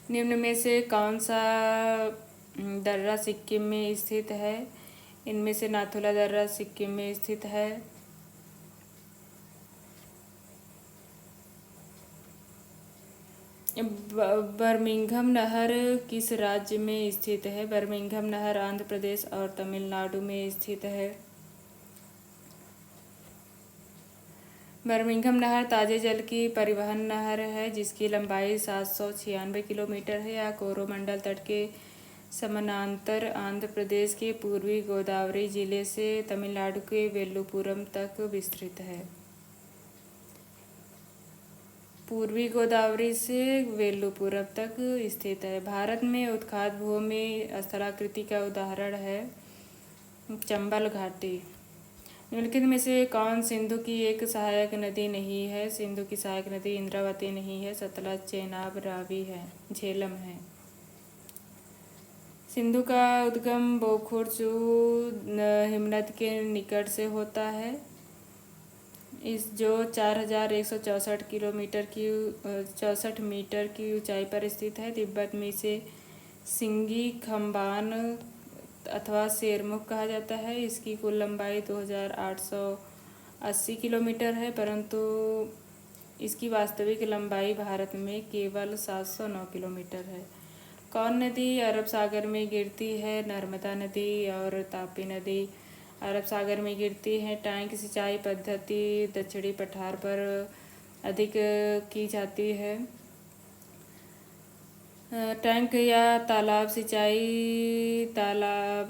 निम्न में से कौन सा दर्रा सिक्किम में स्थित है? इनमें से नाथुला दर्रा सिक्किम में स्थित है। बर्मिंघम नहर किस राज्य में स्थित है? बर्मिंघम नहर आंध्र प्रदेश और तमिलनाडु में स्थित है। बर्मिंघम नहर ताजे जल की परिवहन नहर है, जिसकी लंबाई 796 किलोमीटर है। यह कोरोमंडल तट के समानांतर आंध्र प्रदेश के पूर्वी गोदावरी जिले से तमिलनाडु के वेल्लुपुरम तक विस्तृत है। पूर्वी गोदावरी से वेल्लुपुरम तक स्थित है। भारत में उत्खात भूमि स्थलाकृति का उदाहरण है चंबल घाटी। निम्नलिखित में से कौन सिंधु की एक सहायक नदी नहीं है? सिंधु की सहायक नदी इंद्रावती नहीं है, सतलज, चेनाब, रावी है, झेलम है। सिंधु का उद्गम बोखुरचू हिमनद के निकट से होता है, जो 4164 मीटर की ऊंचाई पर स्थित है। तिब्बत में इसे सिंगी खम्बान अथवा शेरमुख कहा जाता है। इसकी कुल लंबाई 2880 किलोमीटर है, परंतु इसकी वास्तविक लंबाई भारत में केवल 709 किलोमीटर है। कौन नदी अरब सागर में गिरती है? नर्मदा नदी और तापी नदी अरब सागर में गिरती है। टैंक सिंचाई पद्धति दक्षिणी पठार पर अधिक की जाती है। टैंक या तालाब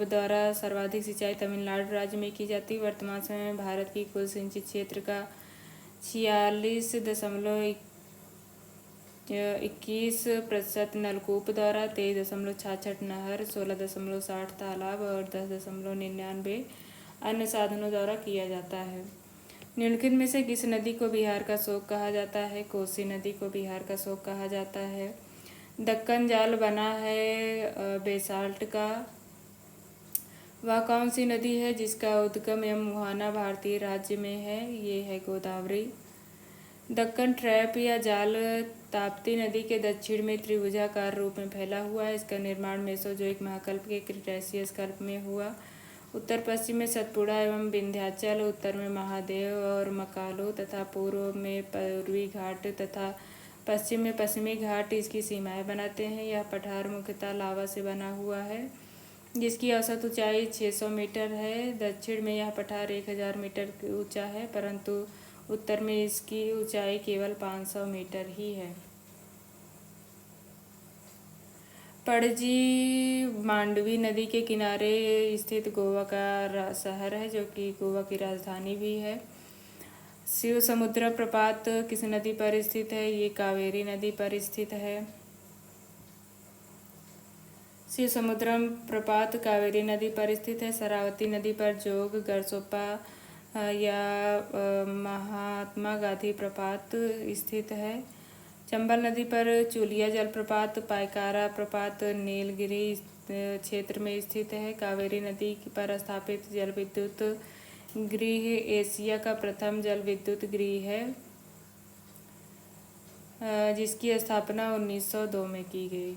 द्वारा सर्वाधिक सिंचाई तमिलनाडु राज्य में की जाती है। वर्तमान समय में भारत की कुल सिंचित क्षेत्र का 46.21% नलकूप द्वारा, 23.66 नहर, 16.60 तालाब और 10.99 अन्य साधनों द्वारा किया जाता है। निम्नलिखित में से किस नदी को बिहार का शोक कहा जाता है? कोसी नदी को बिहार का शोक कहा जाता है। दक्कन जाल बना है बेसाल्ट का। वह कौन सी नदी है जिसका उद्गम एवं मुहाना भारतीय राज्य में है? ये है गोदावरी। दक्कन ट्रैप या जाल ताप्ती नदी के दक्षिण में त्रिभुजाकार रूप में फैला हुआ है। इसका निर्माण मेसोजोइक महाकल्प के क्रिटेशियस कल्प में हुआ। उत्तर पश्चिम में सतपुड़ा एवं विंध्याचल, उत्तर में महादेव और मकालू तथा पूर्व में पूर्वी घाट तथा पश्चिम में पश्चिमी घाट इसकी सीमाएं बनाते हैं। यह पठार मुख्यतः लावा से बना हुआ है, जिसकी औसत ऊंचाई 600 मीटर है। दक्षिण में यह पठार 1000 मीटर ऊंचा है, परंतु उत्तर में इसकी ऊंचाई केवल 500 मीटर ही है। पणजी मांडवी नदी के किनारे स्थित गोवा का शहर है, जो कि गोवा की राजधानी भी है। शिव समुद्र प्रपात किस नदी पर स्थित है? ये कावेरी नदी पर स्थित है। शिव समुद्रम प्रपात कावेरी नदी पर स्थित है। शरावती नदी पर जोग गरसोप्पा या महात्मा गांधी प्रपात स्थित है। चंबल नदी पर चूलिया जलप्रपात पायकारा प्रपात नीलगिरी क्षेत्र में स्थित है। कावेरी नदी पर स्थापित जल विद्युत गृह एशिया का प्रथम जल विद्युत गृह है, जिसकी स्थापना 1902 में की गई।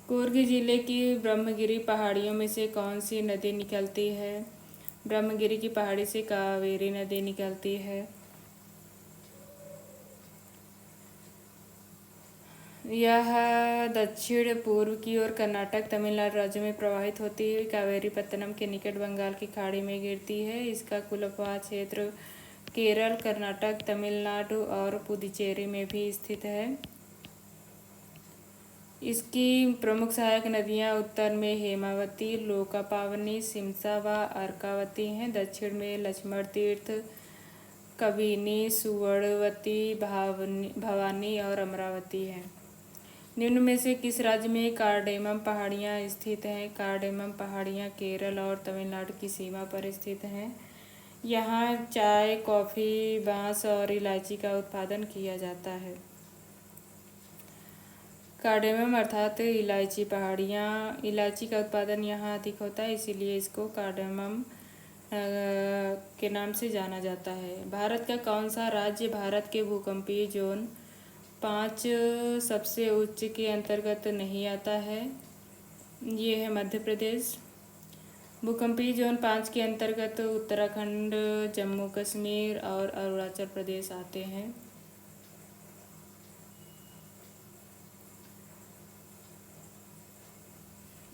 कुर्ग जिले की ब्रह्मगिरी पहाड़ियों में से कौन सी नदी निकलती है? ब्रह्मगिरी की पहाड़ी से कावेरी नदी निकलती है। यह दक्षिण पूर्व की ओर कर्नाटक तमिलनाडु राज्य में प्रवाहित होती हुई कावेरी पत्तनम के निकट बंगाल की खाड़ी में गिरती है। इसका कुल अपवाह क्षेत्र केरल, कर्नाटक, तमिलनाडु और पुदुचेरी में भी स्थित है। इसकी प्रमुख सहायक नदियां उत्तर में हेमावती, लोकापावनी, सिमसा व अर्कावती हैं। दक्षिण में लक्ष्मण तीर्थ, कबिनी, सुवर्णवती, भवानी और अमरावती हैं। निम्न में से किस राज्य में कार्डेमम पहाड़ियाँ स्थित हैं? कार्डेमम पहाड़ियाँ केरल और तमिलनाडु की सीमा पर स्थित हैं। यहाँ चाय, कॉफ़ी, बांस और इलायची का उत्पादन किया जाता है। कार्डेमम अर्थात इलायची पहाड़ियाँ, इलायची का उत्पादन यहाँ अधिक होता है, इसीलिए इसको कार्डेमम के नाम से जाना जाता है। भारत का कौन सा राज्य भारत के भूकंपीय जोन 5 सबसे उच्च के अंतर्गत नहीं आता है? ये है मध्य प्रदेश। भूकंपीय जोन 5 के अंतर्गत उत्तराखंड, जम्मू कश्मीर और अरुणाचल प्रदेश आते हैं।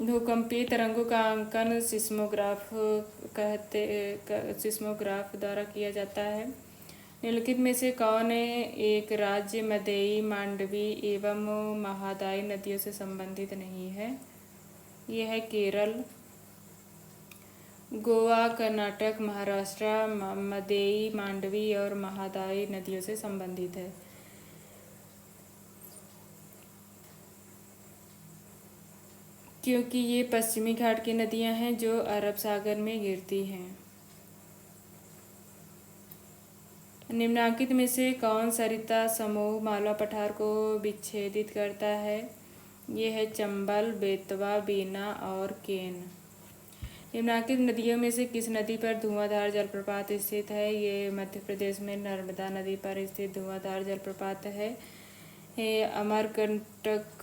भूकंपीय तरंगों का अंकन सिस्मोग्राफ द्वारा किया जाता है। निम्नलिखित में से कौन एक राज्य मदई, मांडवी एवं महादाई नदियों से संबंधित नहीं है? ये है केरल। गोवा, कर्नाटक, महाराष्ट्र मदई, मांडवी और महादाई नदियों से संबंधित है। क्योंकि ये पश्चिमी घाट की नदियां हैं जो अरब सागर में गिरती हैं। निम्नांकित में से कौन सरिता समूह मालवा पठार को विच्छेदित करता है? ये है चंबल, बेतवा, बीना और केन। निम्नांकित नदियों में से किस नदी पर धुआंधार जलप्रपात स्थित है? ये मध्य प्रदेश में नर्मदा नदी पर स्थित धुआंधार जलप्रपात है। अमरकंटक।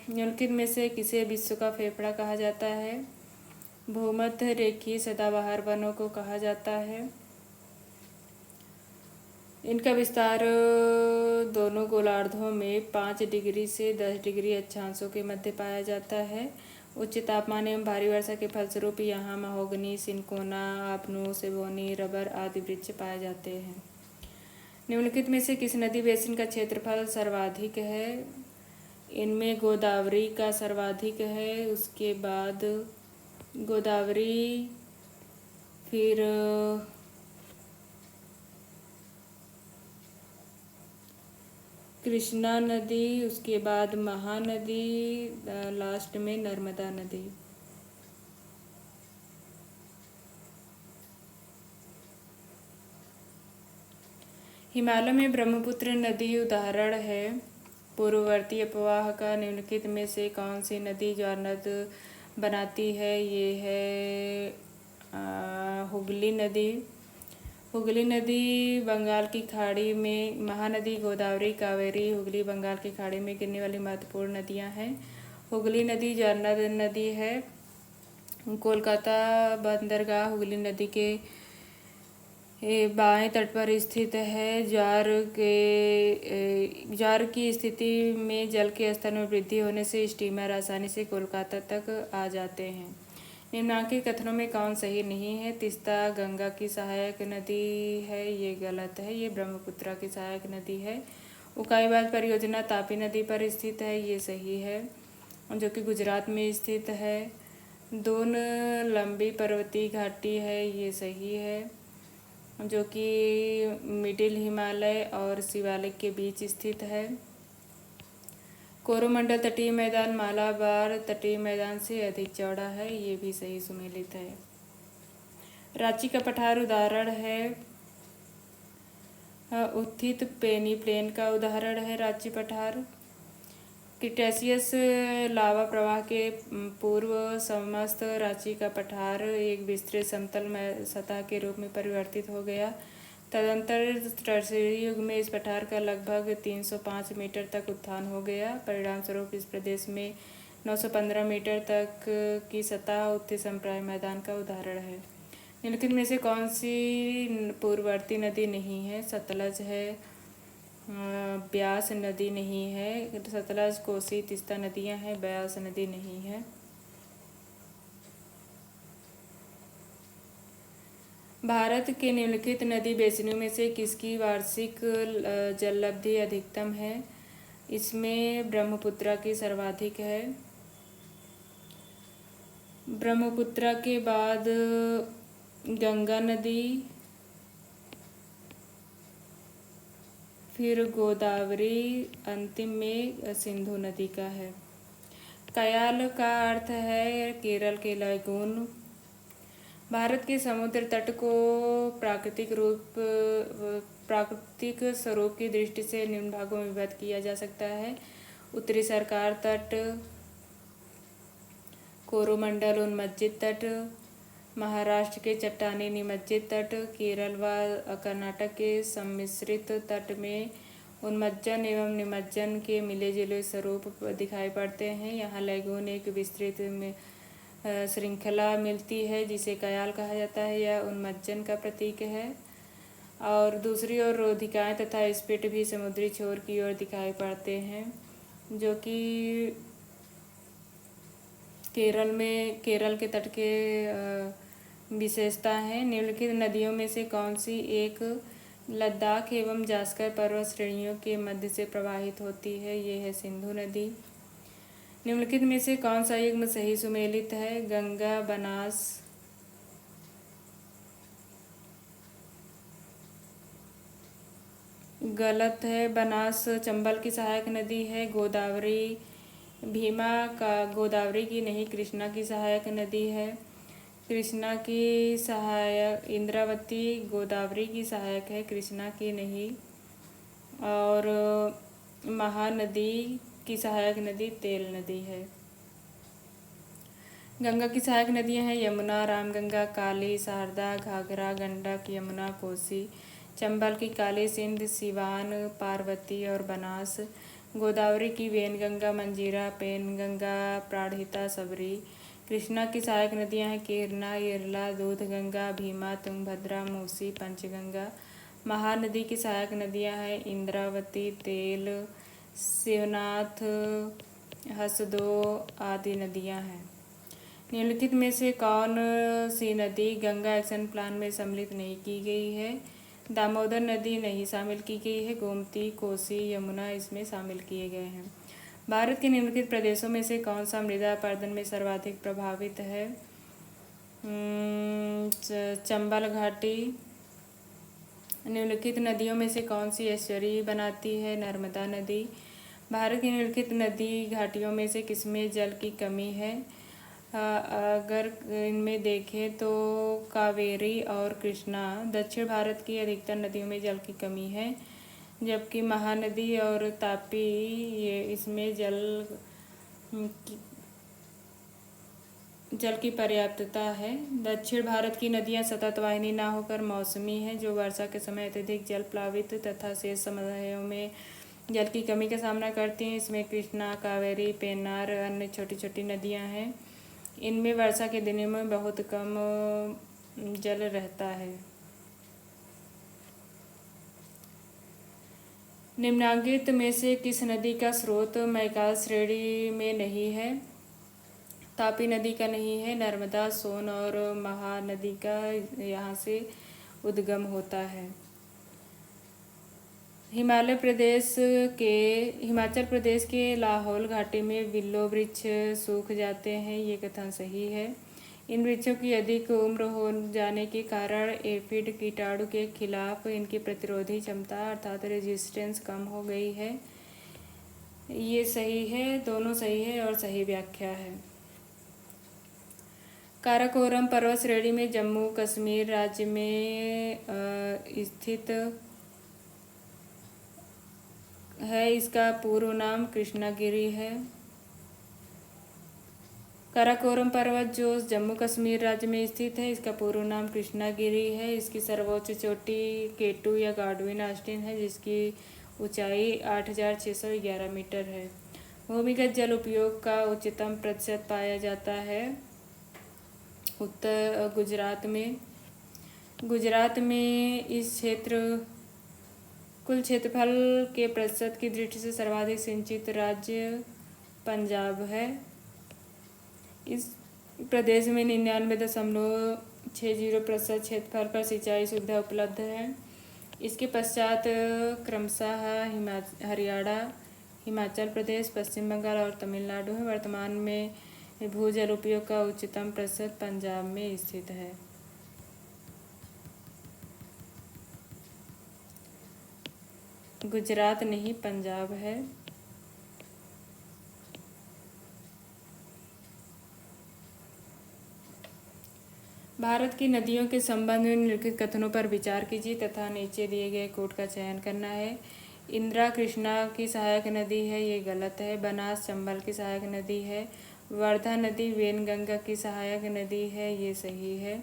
निम्नलिखित में से किसे विश्व का फेफड़ा कहा जाता है? भूमध्य रेखीय सदाबहार वनों को कहा जाता है। इनका विस्तार दोनों गोलार्धों में 5 डिग्री से 10 डिग्री अक्षांशों के मध्य पाया जाता है। उच्च तापमान एवं भारी वर्षा के फलस्वरूप यहाँ महोगनी, सिनकोना, आपनू, सिबोनी, रबर आदि वृक्ष पाए जाते हैं। निम्नलिखित में से किस नदी बेसिन का क्षेत्रफल सर्वाधिक है? इनमें गोदावरी का सर्वाधिक है, उसके बाद गोदावरी, फिर कृष्णा नदी, उसके बाद महानदी, लास्ट में नर्मदा नदी। हिमालय में ब्रह्मपुत्र नदी उदाहरण है। पूर्ववर्ती अपवाह का निम्नलिखित में से कौन सी नदी ज्वारनद बनाती है? ये है हुगली नदी। हुगली नदी बंगाल की खाड़ी में, महानदी गोदावरी, कावेरी, हुगली बंगाल की खाड़ी में गिरने वाली महत्वपूर्ण नदियां हैं। हुगली नदी ज्वारनद नदी है। कोलकाता बंदरगाह हुगली नदी के बाएं तट पर स्थित है। ज्वार की स्थिति में जल के स्तर में वृद्धि होने से स्टीमर आसानी से कोलकाता तक आ जाते हैं। निम्नांकित कथनों में कौन सही नहीं है? तीस्ता गंगा की सहायक नदी है, ये गलत है, ये ब्रह्मपुत्र की सहायक नदी है। उकाईबाग परियोजना तापी नदी पर स्थित है, ये सही है। जो कि गुजरात में स्थित है। दून लंबी पर्वतीय घाटी है, ये सही है, जो कि मिडिल हिमालय और शिवालिक के बीच स्थित है। कोरोमंडल तटीय मैदान मालाबार तटीय मैदान से अधिक चौड़ा है, ये भी सही सुमेलित है। रांची का पठार उदाहरण है, उत्थित पेनी प्लेन का उदाहरण है रांची पठार। क्रिटेशियस लावा प्रवाह के पूर्व समस्त रांची का पठार एक विस्तृत समतल सतह के रूप में परिवर्तित हो गया। तदंतर टर्शियरी युग में इस पठार का लगभग 305 मीटर तक उत्थान हो गया। परिणामस्वरूप इस प्रदेश में 915 मीटर तक की सतह उत्थित संप्राय मैदान का उदाहरण है। निम्नलिखित में से कौन सी पूर्ववर्ती नदी नहीं है? सतलज है, ब्यास नदी नहीं है। सतलज, कोसी, तीस्ता नदियां हैं, ब्यास नदी नहीं है। भारत के निम्नलिखित नदी बेसिनों में से किसकी वार्षिक जललब्धि अधिकतम है? इसमें ब्रह्मपुत्र की सर्वाधिक है। ब्रह्मपुत्र के बाद गंगा नदी, फिर गोदावरी, अंतिम में सिंधु नदी का है। कयाल का अर्थ है केरल के लैगून। भारत के समुद्र तट को प्राकृतिक स्वरूप की दृष्टि से निम्न भागों में विभक्त किया जा सकता है। उत्तरी सरकार तट, कोरोमंडल उन्मज्जित तट, महाराष्ट्र के चट्टानी निमज्जित तट, केरल व कर्नाटक के सम्मिश्रित तट में उन्मज्जन एवं निमज्जन के मिले जुले स्वरूप दिखाई पड़ते हैं। यहाँ लैगून एक विस्तृत श्रृंखला मिलती है जिसे कयाल कहा जाता है, यह उन्मज्जन का प्रतीक है। और दूसरी ओर रोधिकाएँ तथा स्पिट भी समुद्री छोर की ओर दिखाई पड़ते हैं, जो कि केरल के तट के विशेषता है। निम्नलिखित नदियों में से कौन सी एक लद्दाख एवं जास्कर पर्वत श्रेणियों के मध्य से प्रवाहित होती है? ये है सिंधु नदी। निम्नलिखित में से कौन सा युग्म सही सुमेलित है? गंगा, बनास, गलत है। बनास चंबल की सहायक नदी है। गोदावरी गोदावरी की नहीं, कृष्णा की सहायक नदी है। कृष्णा की सहायक इंद्रावती गोदावरी की सहायक है, कृष्णा की नहीं। और महानदी की सहायक नदी तेल नदी है। गंगा की सहायक नदियां हैं यमुना, रामगंगा, काली, शारदा, घाघरा, गंडक, यमुना, कोसी। चंबल की काली सिंध, सिवान, पार्वती और बनास। गोदावरी की वेनगंगा, मंजीरा, पेनगंगा, प्राणहिता, सबरी। कृष्णा की सहायक नदियां हैं कीर्णा, येरला, दूधगंगा, भीमा, तुंगभद्रा, मूसी, पंचगंगा। महानदी की सहायक नदियां हैं इंद्रावती, तेल, शिवनाथ, हसदो आदि नदियां हैं। निम्नलिखित में से कौन सी नदी गंगा एक्शन प्लान में सम्मिलित नहीं की गई है? दामोदर नदी नहीं शामिल की गई है। गोमती, कोसी, यमुना इसमें शामिल किए गए हैं। भारत के निम्नलिखित प्रदेशों में से कौन सा मृदा अपरदन में सर्वाधिक प्रभावित है? चंबल घाटी। निम्नलिखित नदियों में से कौन सी एस्चुरी बनाती है? नर्मदा नदी। भारत की निम्नलिखित नदी घाटियों में से किसमें जल की कमी है? अगर इनमें देखें तो कावेरी और कृष्णा। दक्षिण भारत की अधिकतर नदियों में जल की कमी है, जबकि महानदी और तापी ये इसमें जल की पर्याप्तता है। दक्षिण भारत की नदियां सतत वाहिनी न होकर मौसमी हैं, जो वर्षा के समय अत्यधिक जल प्लावित तथा शेष समयों में जल की कमी का सामना करती हैं। इसमें कृष्णा, कावेरी, पेन्नार अन्य छोटी छोटी नदियां हैं। इनमें वर्षा के दिनों में बहुत कम जल रहता है। निम्नांकित में से किस नदी का स्रोत मैकाल श्रेणी में नहीं है? तापी नदी का नहीं है। नर्मदा, सोन और महानदी का यहाँ से उद्गम होता है। हिमाचल प्रदेश के लाहौल घाटी में विल्लो वृक्ष सूख जाते हैं, ये कथन सही है। इन वृक्षों की अधिक उम्र हो जाने के कारण एफिड कीटाणु के खिलाफ इनकी प्रतिरोधी क्षमता अर्थात रेजिस्टेंस कम हो गई है, ये सही है। दोनों सही है और सही व्याख्या है। काराकोरम पर्वत श्रेणी में जम्मू कश्मीर राज्य में स्थित है। इसका पूर्व नाम कृष्णागिरी है। काराकोरम पर्वत जो जम्मू कश्मीर राज्य में स्थित है, इसका पूर्व नाम कृष्णागिरी है। इसकी सर्वोच्च चोटी केटू या गाडविन ऑस्टिन है, जिसकी ऊंचाई 8611 मीटर है। भूमिगत जल उपयोग का उच्चतम प्रतिशत पाया जाता है उत्तर गुजरात में। गुजरात में इस कुल क्षेत्रफल के प्रतिशत की दृष्टि से सर्वाधिक सिंचित राज्य पंजाब है। इस प्रदेश में 99.60% क्षेत्रफल पर सिंचाई सुविधा उपलब्ध है। इसके पश्चात क्रमशः हरियाणा, हिमाचल प्रदेश, पश्चिम बंगाल और तमिलनाडु है। वर्तमान में भूजल उपयोग का उच्चतम प्रतिशत पंजाब में स्थित है। गुजरात नहीं, पंजाब है। भारत की नदियों के संबंध में निम्नलिखित कथनों पर विचार कीजिए तथा नीचे दिए गए कोट का चयन करना है। इंदिरा कृष्णा की सहायक नदी है, ये गलत है। बनास चंबल की सहायक नदी है। वर्धा नदी वेनगंगा की सहायक नदी है, ये सही है।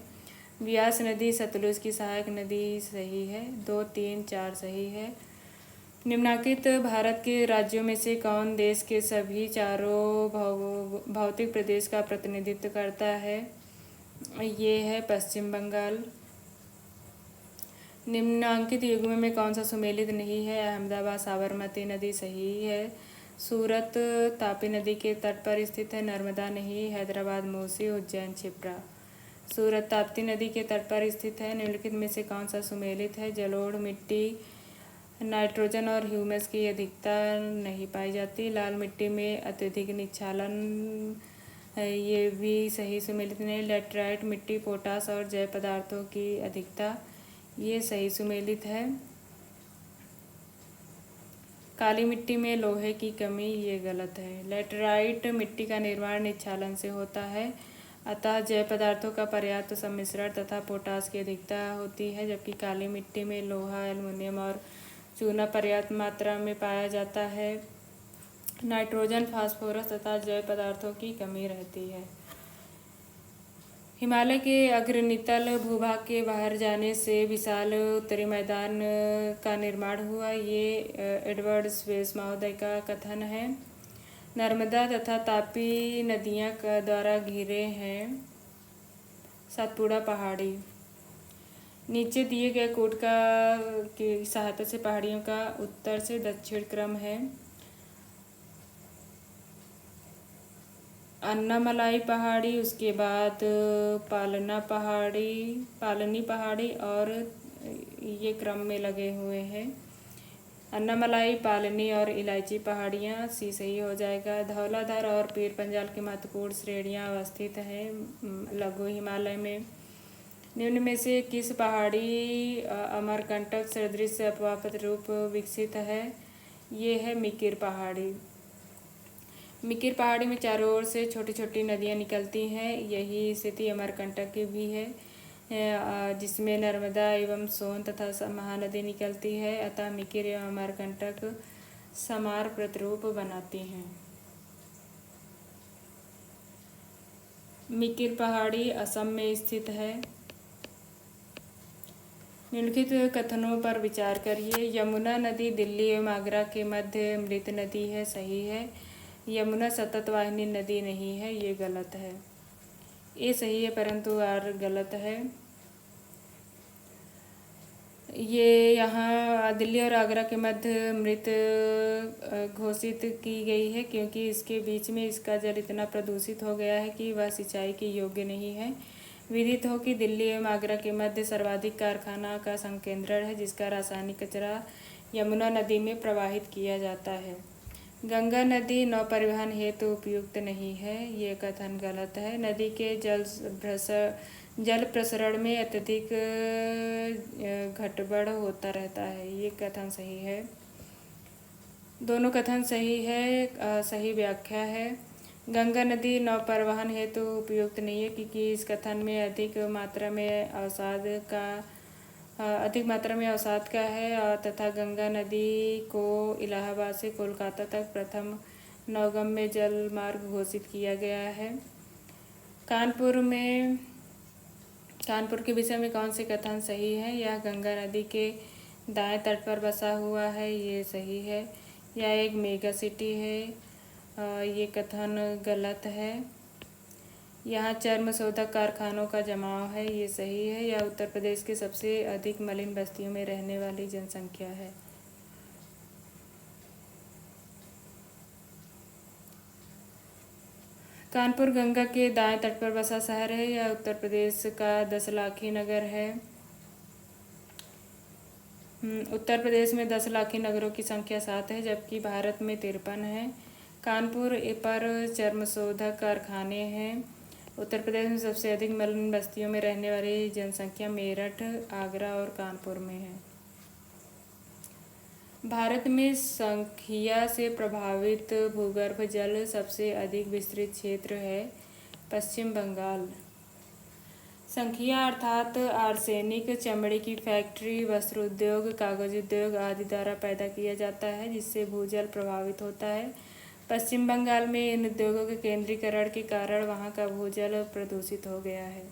व्यास नदी सतलुज की सहायक नदी, सही है। 2, 3, 4 सही है। निम्नलिखित भारत के राज्यों में से कौन देश के सभी चारों भौतिक प्रदेश का प्रतिनिधित्व करता है? ये है पश्चिम बंगाल। निम्नांकित युग्म में कौन सा सुमेलित नहीं है? अहमदाबाद साबरमती नदी सही है। सूरत तापी नदी के तट पर स्थित है। नर्मदा नहीं। हैदराबाद मूसी, उज्जैन क्षिप्रा। सूरत ताप्ती नदी के तट पर स्थित है। निम्नलिखित में से कौन सा सुमेलित है? जलोढ़ मिट्टी नाइट्रोजन और ह्यूमस की अधिकता नहीं पाई जाती। लाल मिट्टी में अत्यधिक निक्षालन, ये भी सही सुमेलित नहीं। लेटराइट मिट्टी पोटास और जैव पदार्थों की अधिकता, ये सही सुमेलित है। काली मिट्टी में लोहे की कमी, ये गलत है। लेटराइट मिट्टी का निर्माण निक्षालन से होता है, अतः जैव पदार्थों का पर्याप्त सम्मिश्रण तथा पोटास की अधिकता होती है, जबकि काली मिट्टी में लोहा, एल्युमिनियम और चूना पर्याप्त मात्रा में पाया जाता है। नाइट्रोजन, फास्फोरस तथा जैव पदार्थों की कमी रहती है। हिमालय के अग्रनितल भूभाग के बाहर जाने से विशाल उत्तरी मैदान का निर्माण हुआ, ये एडवर्ड स्वेस महोदय का कथन है। नर्मदा तथा तापी नदियां द्वारा घिरे हैं सातपुड़ा पहाड़ी। नीचे दिए गए कोड की सहायता से पहाड़ियों का उत्तर से दक्षिण क्रम है। अन्नामलाई पहाड़ी, उसके बाद पालनी पहाड़ी और ये क्रम में लगे हुए हैं। अन्नामलाई, पालनी और इलायची पहाड़ियाँ, सी सही हो जाएगा। धौलाधार और पीर पंजाल की महत्वपूर्ण श्रेणियाँ अवस्थित हैं लघु हिमालय में। निम्न में से किस पहाड़ी अमरकंटक सदृश अपवाद रूप विकसित है? ये है मिकिर पहाड़ी। मिकिर पहाड़ी में चारों ओर से छोटी छोटी नदियाँ निकलती हैं। यही स्थिति अमरकंटक की भी है, जिसमें नर्मदा एवं सोन तथा महानदी निकलती है, अतः मिकिर एवं अमरकंटक समान प्रतिरूप बनाती हैं। मिकिर पहाड़ी असम में स्थित है। निम्नलिखित कथनों पर विचार करिए। यमुना नदी दिल्ली एवं आगरा के मध्य मृत नदी है, सही है। यमुना सतत वाहिनी नदी नहीं है, ये गलत है। ये सही है परंतु आर गलत है। ये यहाँ दिल्ली और आगरा के मध्य मृत घोषित की गई है, क्योंकि इसके बीच में इसका जल इतना प्रदूषित हो गया है कि वह सिंचाई के योग्य नहीं है। विदित हो कि दिल्ली एवं आगरा के मध्य सर्वाधिक कारखाना का संकेंद्रण है, जिसका रासायनिक कचरा यमुना नदी में प्रवाहित किया जाता है। गंगा नदी नौ परिवहन हेतु उपयुक्त नहीं है, ये कथन गलत है। नदी के जल प्रसरण में अत्यधिक घटबढ़ होता रहता है, ये कथन सही है। दोनों कथन सही है, सही व्याख्या है। गंगा नदी नौ परिवहन हेतु उपयुक्त नहीं है क्योंकि इस कथन में अधिक मात्रा में अवसाद का है तथा गंगा नदी को इलाहाबाद से कोलकाता तक प्रथम नौगम्य जल मार्ग घोषित किया गया है। कानपुर के विषय में कौन से कथन सही है? यह गंगा नदी के दाएं तट पर बसा हुआ है, ये सही है। यह एक मेगा सिटी है, ये कथन गलत है। यहाँ चर्म शोधक कारखानों का जमाव है, ये सही है। यह उत्तर प्रदेश के सबसे अधिक मलिन बस्तियों में रहने वाली जनसंख्या है। कानपुर गंगा के दाएं तट पर बसा शहर है। यह उत्तर प्रदेश का 10 लाखी नगर है। उत्तर प्रदेश में 10 लाखी नगरों की संख्या 7 है, जबकि भारत में 53 है। कानपुर पर चर्मशोधक कारखाने हैं। उत्तर प्रदेश में सबसे अधिक मलिन बस्तियों में रहने वाली जनसंख्या मेरठ, आगरा और कानपुर में है। भारत में संख्या से प्रभावित भूगर्भ जल सबसे अधिक विस्तृत क्षेत्र है पश्चिम बंगाल। संख्या अर्थात आर्सेनिक चमड़े की फैक्ट्री, वस्त्र उद्योग, कागज उद्योग आदि द्वारा पैदा किया जाता है, जिससे भूजल प्रभावित होता है। पश्चिम बंगाल में इन उद्योगों के केंद्रीकरण के कारण वहाँ का भूजल प्रदूषित हो गया है।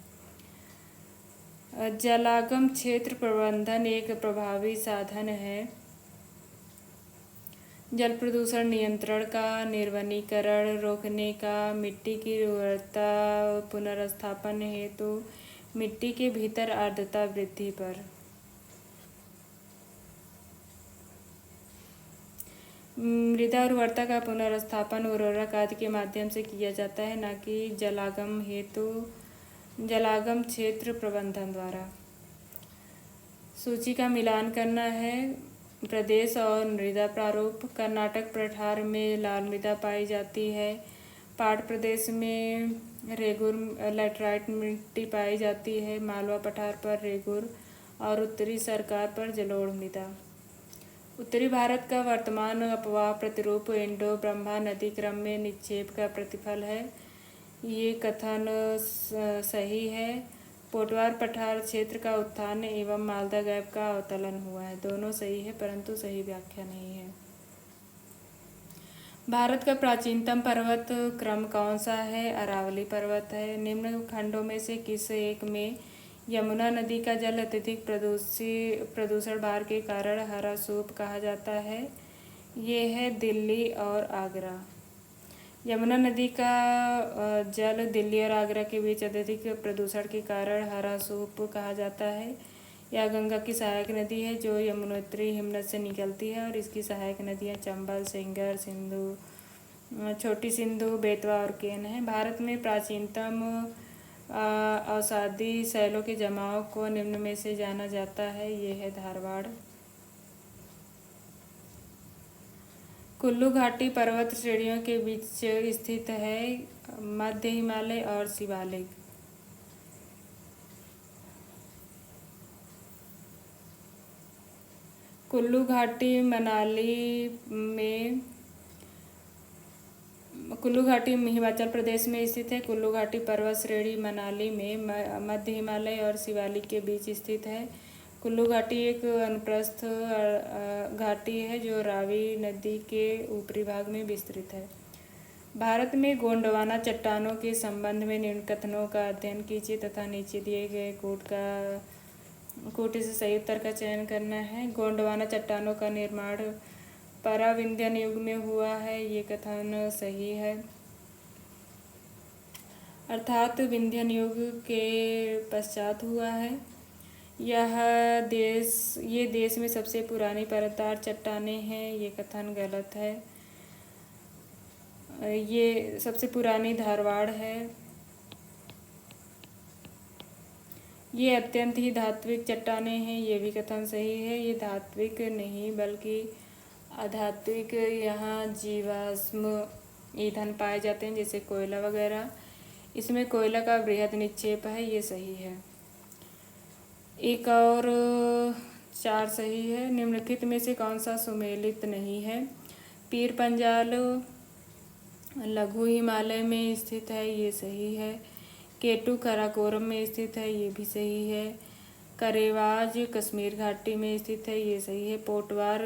जलागम क्षेत्र प्रबंधन एक प्रभावी साधन है जल प्रदूषण नियंत्रण का, निर्वनीकरण रोकने का, मिट्टी की उर्वरता पुनर्स्थापन हेतु मिट्टी के भीतर आर्द्रता वृद्धि पर। मृदा उर्वरता का पुनर्स्थापन उर्वरक आदि के माध्यम से किया जाता है, न कि जलागम क्षेत्र प्रबंधन द्वारा। सूची का मिलान करना है। प्रदेश और मृदा प्रारूप। कर्नाटक पठार में लाल मृदा पाई जाती है। पाट प्रदेश में रेगुर लैटराइट मिट्टी पाई जाती है। मालवा पठार पर रेगुर और उत्तरी सरकार पर जलोढ़ मृदा। उत्तरी भारत का वर्तमान अपवाह प्रतिरूप इंडो ब्रह्मा नदी क्रम में निक्षेप का प्रतिफल है, ये कथन सही है। पोटवार पठार क्षेत्र का उत्थान एवं मालदा गैप का अवतलन हुआ है, दोनों सही है परंतु सही व्याख्या नहीं है। भारत का प्राचीनतम पर्वत क्रम कौन सा है? अरावली पर्वत है। निम्न खंडों में से किस एक में यमुना नदी का जल अत्यधिक प्रदूषण भार के कारण हरा सूप कहा जाता है? ये है दिल्ली और आगरा। यमुना नदी का जल दिल्ली और आगरा के बीच अत्यधिक प्रदूषण के कारण हरा सूप कहा जाता है। यह गंगा की सहायक नदी है जो यमुनोत्री हिमनद से निकलती है और इसकी सहायक नदियाँ चंबल, सेंगर, सिंधु, छोटी सिंधु, बेतवा और केन हैं। भारत में प्राचीनतम अवसादी शैलों के जमाव को निम्न में से जाना जाता है, ये है धारवाड़। कुल्लू घाटी पर्वत श्रेणियों के बीच स्थित है, मध्य हिमालय और शिवालिक। कुल्लू घाटी हिमाचल प्रदेश में स्थित है। कुल्लू घाटी पर्वत श्रेणी मनाली में मध्य हिमालय और शिवालिक के बीच स्थित है। कुल्लू घाटी एक अनुप्रस्थ घाटी है जो रावी नदी के ऊपरी भाग में विस्तृत है। भारत में गोंडवाना चट्टानों के संबंध में निम्न कथनों का अध्ययन कीजिए तथा नीचे दिए गए कोटि से सही उत्तर का चयन करना है। गोंडवाना चट्टानों का निर्माण पराविंध्यन युग में हुआ है, ये कथन सही है, अर्थात विंध्यन युग के पश्चात हुआ है। ये देश में सबसे पुरानी परतदार चट्टानें हैं, ये कथन गलत है। ये सबसे पुरानी धारवाड़ है। ये अत्यंत ही धात्विक चट्टानें हैं। ये भी कथन सही है। ये धात्विक नहीं बल्कि अधात्विक यहाँ जीवाश्म ईंधन पाए जाते हैं, जैसे कोयला वगैरह। इसमें कोयला का बृहद निक्षेप है, ये सही है। एक और 4 सही है। निम्नलिखित में से कौन सा सुमेलित नहीं है? पीर पंजाल लघु हिमालय में स्थित है, ये सही है। केटू काराकोरम में स्थित है, ये भी सही है। करेवाज कश्मीर घाटी में स्थित है, ये सही है। पोटवार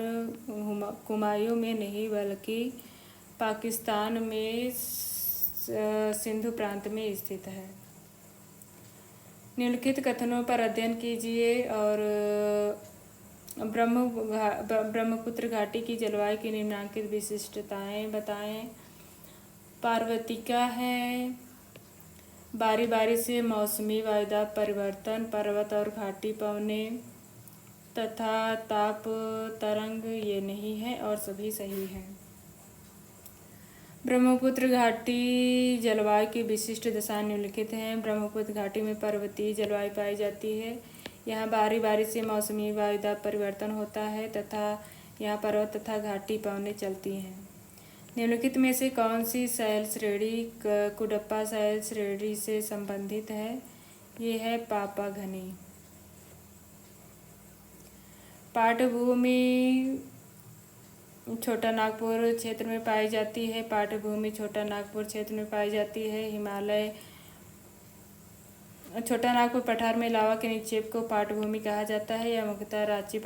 कुमायूं में नहीं बल्कि पाकिस्तान में सिंधु प्रांत में स्थित है। निम्नलिखित कथनों पर अध्ययन कीजिए और ब्रह्मपुत्र घाटी की जलवायु की निम्नलिखित विशिष्टताएं बताएं। पार्वतिका है, बारी बारी से मौसमी वायुदाब परिवर्तन, पर्वत और घाटी पवने तथा ताप तरंग, ये नहीं है और सभी सही हैं। ब्रह्मपुत्र घाटी जलवायु की विशिष्ट दशाएं निम्नलिखित हैं। ब्रह्मपुत्र घाटी में पर्वतीय जलवायु पाई जाती है। यहाँ बारी बारी से मौसमी वायुदाब परिवर्तन होता है तथा यहाँ पर्वत तथा घाटी पवनें चलती हैं। निम्नलिखित में से कौन सी शैल श्रेणी कुडप्पा शैल श्रेणी से संबंधित है? ये है पापा घनी। पाटभूमि छोटा नागपुर क्षेत्र में पाई जाती है। पाटभूमि छोटा नागपुर क्षेत्र में पाई जाती है। हिमालय छोटा नागपुर पठार में लावा के निक्षेप को पाटभूमि कहा जाता है। यह मुख्यतः रांची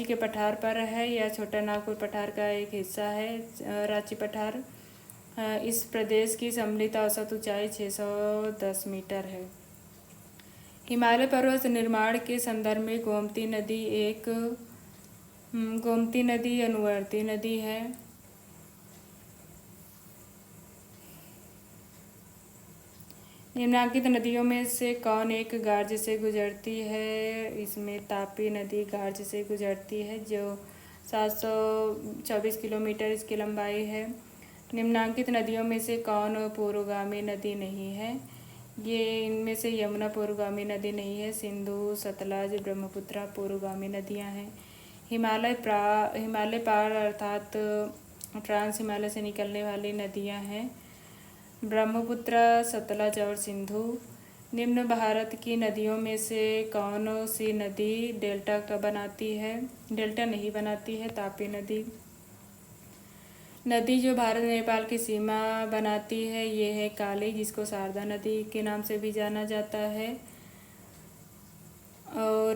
के पठार पर है। यह छोटा नागपुर पठार का एक हिस्सा है। रांची पठार। इस प्रदेश की सम्मिलित औसत ऊंचाई 610 मीटर है। हिमालय पर्वत निर्माण के संदर्भ में गोमती नदी अनुवर्ती नदी है। निम्नलिखित नदियों में से कौन एक गार्ज से गुजरती है? इसमें तापी नदी गार्ज से गुजरती है, जो 724 किलोमीटर इसकी लंबाई है। निम्नलिखित नदियों में से कौन पूर्वगामी नदी नहीं है? ये इनमें से यमुना पूर्वगामी नदी नहीं है। सिंधु, सतलज, ब्रह्मपुत्र पूर्वगामी नदियां हैं। हिमालय पहाड़ अर्थात ट्रांस हिमालय से निकलने वाली नदियां हैं ब्रह्मपुत्र, सतलज और सिंधु। निम्न भारत की नदियों में से कौन सी नदी डेल्टा का बनाती है? डेल्टा नहीं बनाती है, तापी नदी। नदी जो भारत नेपाल की सीमा बनाती है ये है काली, जिसको शारदा नदी के नाम से भी जाना जाता है। और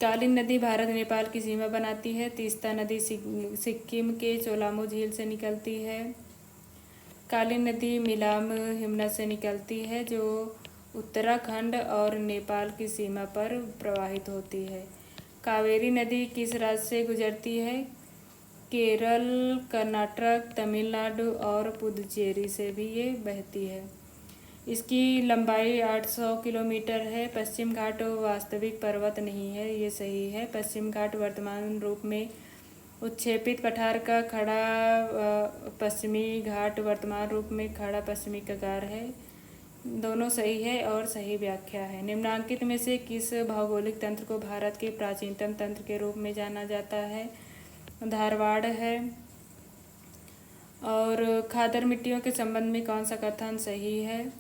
काली नदी भारत नेपाल की सीमा बनाती है। तीस्ता नदी सिक्किम के चोलामो झील से निकलती है। काली नदी मिलाम हिमनद से निकलती है, जो उत्तराखंड और नेपाल की सीमा पर प्रवाहित होती है। कावेरी नदी किस राज्य से गुजरती है? केरल, कर्नाटक, तमिलनाडु और पुदुचेरी से भी ये बहती है। इसकी लंबाई 800 किलोमीटर है। पश्चिम घाट वास्तविक पर्वत नहीं है, ये सही है। पश्चिम घाट वर्तमान रूप में उत्क्षेपित पठार का खड़ा पश्चिमी घाट वर्तमान रूप में खड़ा पश्चिमी कगार है। दोनों सही है और सही व्याख्या है। निम्नलिखित में से किस भौगोलिक तंत्र को भारत के प्राचीनतम तंत्र के रूप में जाना जाता है? धारवाड़ है। और खादर मिट्टियों के संबंध में कौन सा कथन सही है?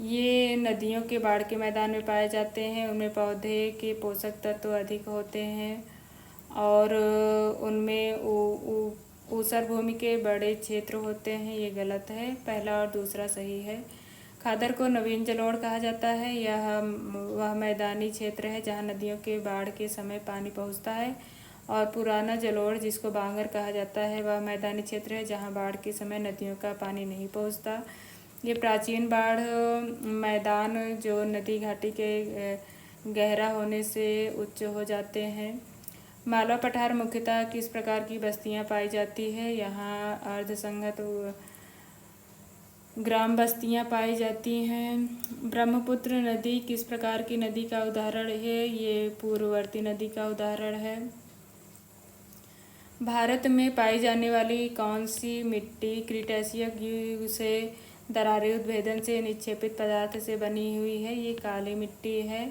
ये नदियों के बाढ़ के मैदान में पाए जाते हैं। उनमें पौधे के पोषक तत्व अधिक होते हैं और उनमें ऊसर भूमि के बड़े क्षेत्र होते हैं, ये गलत है। पहला और दूसरा सही है। खादर को नवीन जलोढ़ कहा जाता है। यह वह मैदानी क्षेत्र है जहाँ नदियों के बाढ़ के समय पानी पहुँचता है। और पुराना जलोढ़, जिसको बांगर कहा जाता है, वह मैदानी क्षेत्र है जहाँ बाढ़ के समय नदियों का पानी नहीं पहुँचता। ये प्राचीन बाढ़ मैदान जो नदी घाटी के गहरा होने से उच्च हो जाते हैं। मालवा पठार मुख्यतः किस प्रकार की बस्तियां पाई जाती है? यहाँ अर्धसंगत ग्राम बस्तियां पाई जाती हैं। ब्रह्मपुत्र नदी किस प्रकार की नदी का उदाहरण है? ये पूर्ववर्ती नदी का उदाहरण है। भारत में पाई जाने वाली कौन सी मिट्टी क्रीटेशियस युग से दरारें उद्भेदन से निक्षेपित पदार्थ से बनी हुई है। ये काली मिट्टी है।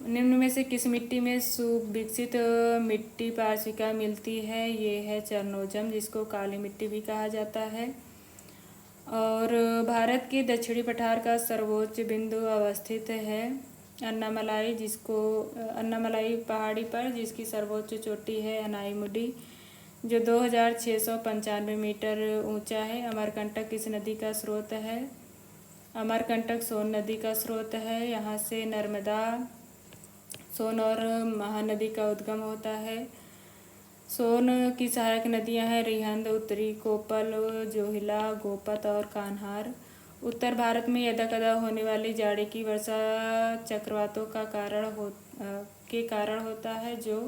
निम्न में से किस मिट्टी में सुविकसित मिट्टी पार्श्विका मिलती है? ये है चरनोजम, जिसको काली मिट्टी भी कहा जाता है। और भारत के दक्षिणी पठार का सर्वोच्च बिंदु अवस्थित है अन्नामलाई पहाड़ी पर, जिसकी सर्वोच्च चोटी है अनाईमुडी, जो 2695 मीटर ऊंचा है। अमरकंटक किस नदी का स्रोत है? अमरकंटक सोन नदी का स्रोत है। यहाँ से नर्मदा, सोन और महानदी का उद्गम होता है। सोन की सहायक नदियां हैं रिहंद, उत्तरी कोपल, जोहिला, गोपत और कान्हार। उत्तर भारत में यदाकदा होने वाली जाड़े की वर्षा चक्रवातों के कारण होता है, जो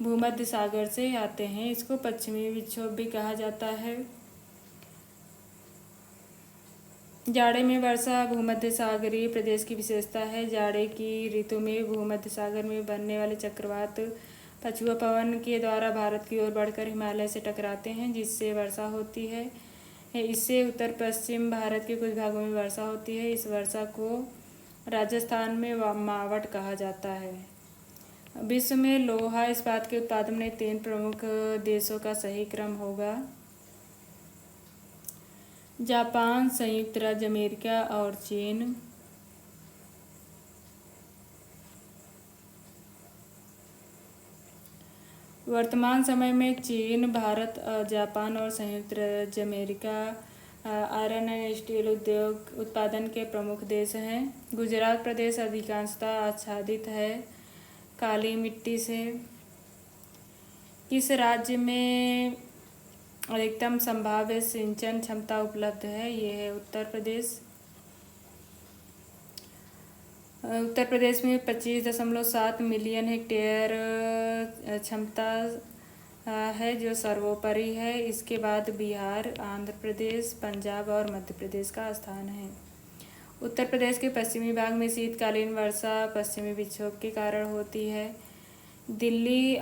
भूमध्य सागर से आते हैं। इसको पश्चिमी विक्षोभ भी कहा जाता है। जाड़े में वर्षा भूमध्य सागरीय प्रदेश की विशेषता है। जाड़े की ऋतु में भूमध्य सागर में बनने वाले चक्रवात पछुआ पवन के द्वारा भारत की ओर बढ़कर हिमालय से टकराते हैं, जिससे वर्षा होती है। इससे उत्तर पश्चिम भारत के कुछ भागों में वर्षा होती है। इस वर्षा को राजस्थान में मावट कहा जाता है। विश्व में लोहा इस्पात के उत्पादन में 3 प्रमुख देशों का सही क्रम होगा: जापान, संयुक्त राज्य अमेरिका और चीन। वर्तमान समय में चीन, भारत, जापान और संयुक्त राज्य अमेरिका आयरन एंड स्टील उद्योग उत्पादन के प्रमुख देश हैं। गुजरात प्रदेश अधिकांशतः आच्छादित है काली मिट्टी से। किस राज्य में अधिकतम संभाव्य सिंचन क्षमता उपलब्ध है? ये है उत्तर प्रदेश। उत्तर प्रदेश में 25.7 मिलियन हेक्टेयर क्षमता है, जो सर्वोपरि है। इसके बाद बिहार, आंध्र प्रदेश, पंजाब और मध्य प्रदेश का स्थान है। उत्तर प्रदेश के पश्चिमी भाग में शीतकालीन वर्षा पश्चिमी विक्षोभ के कारण होती है। दिल्ली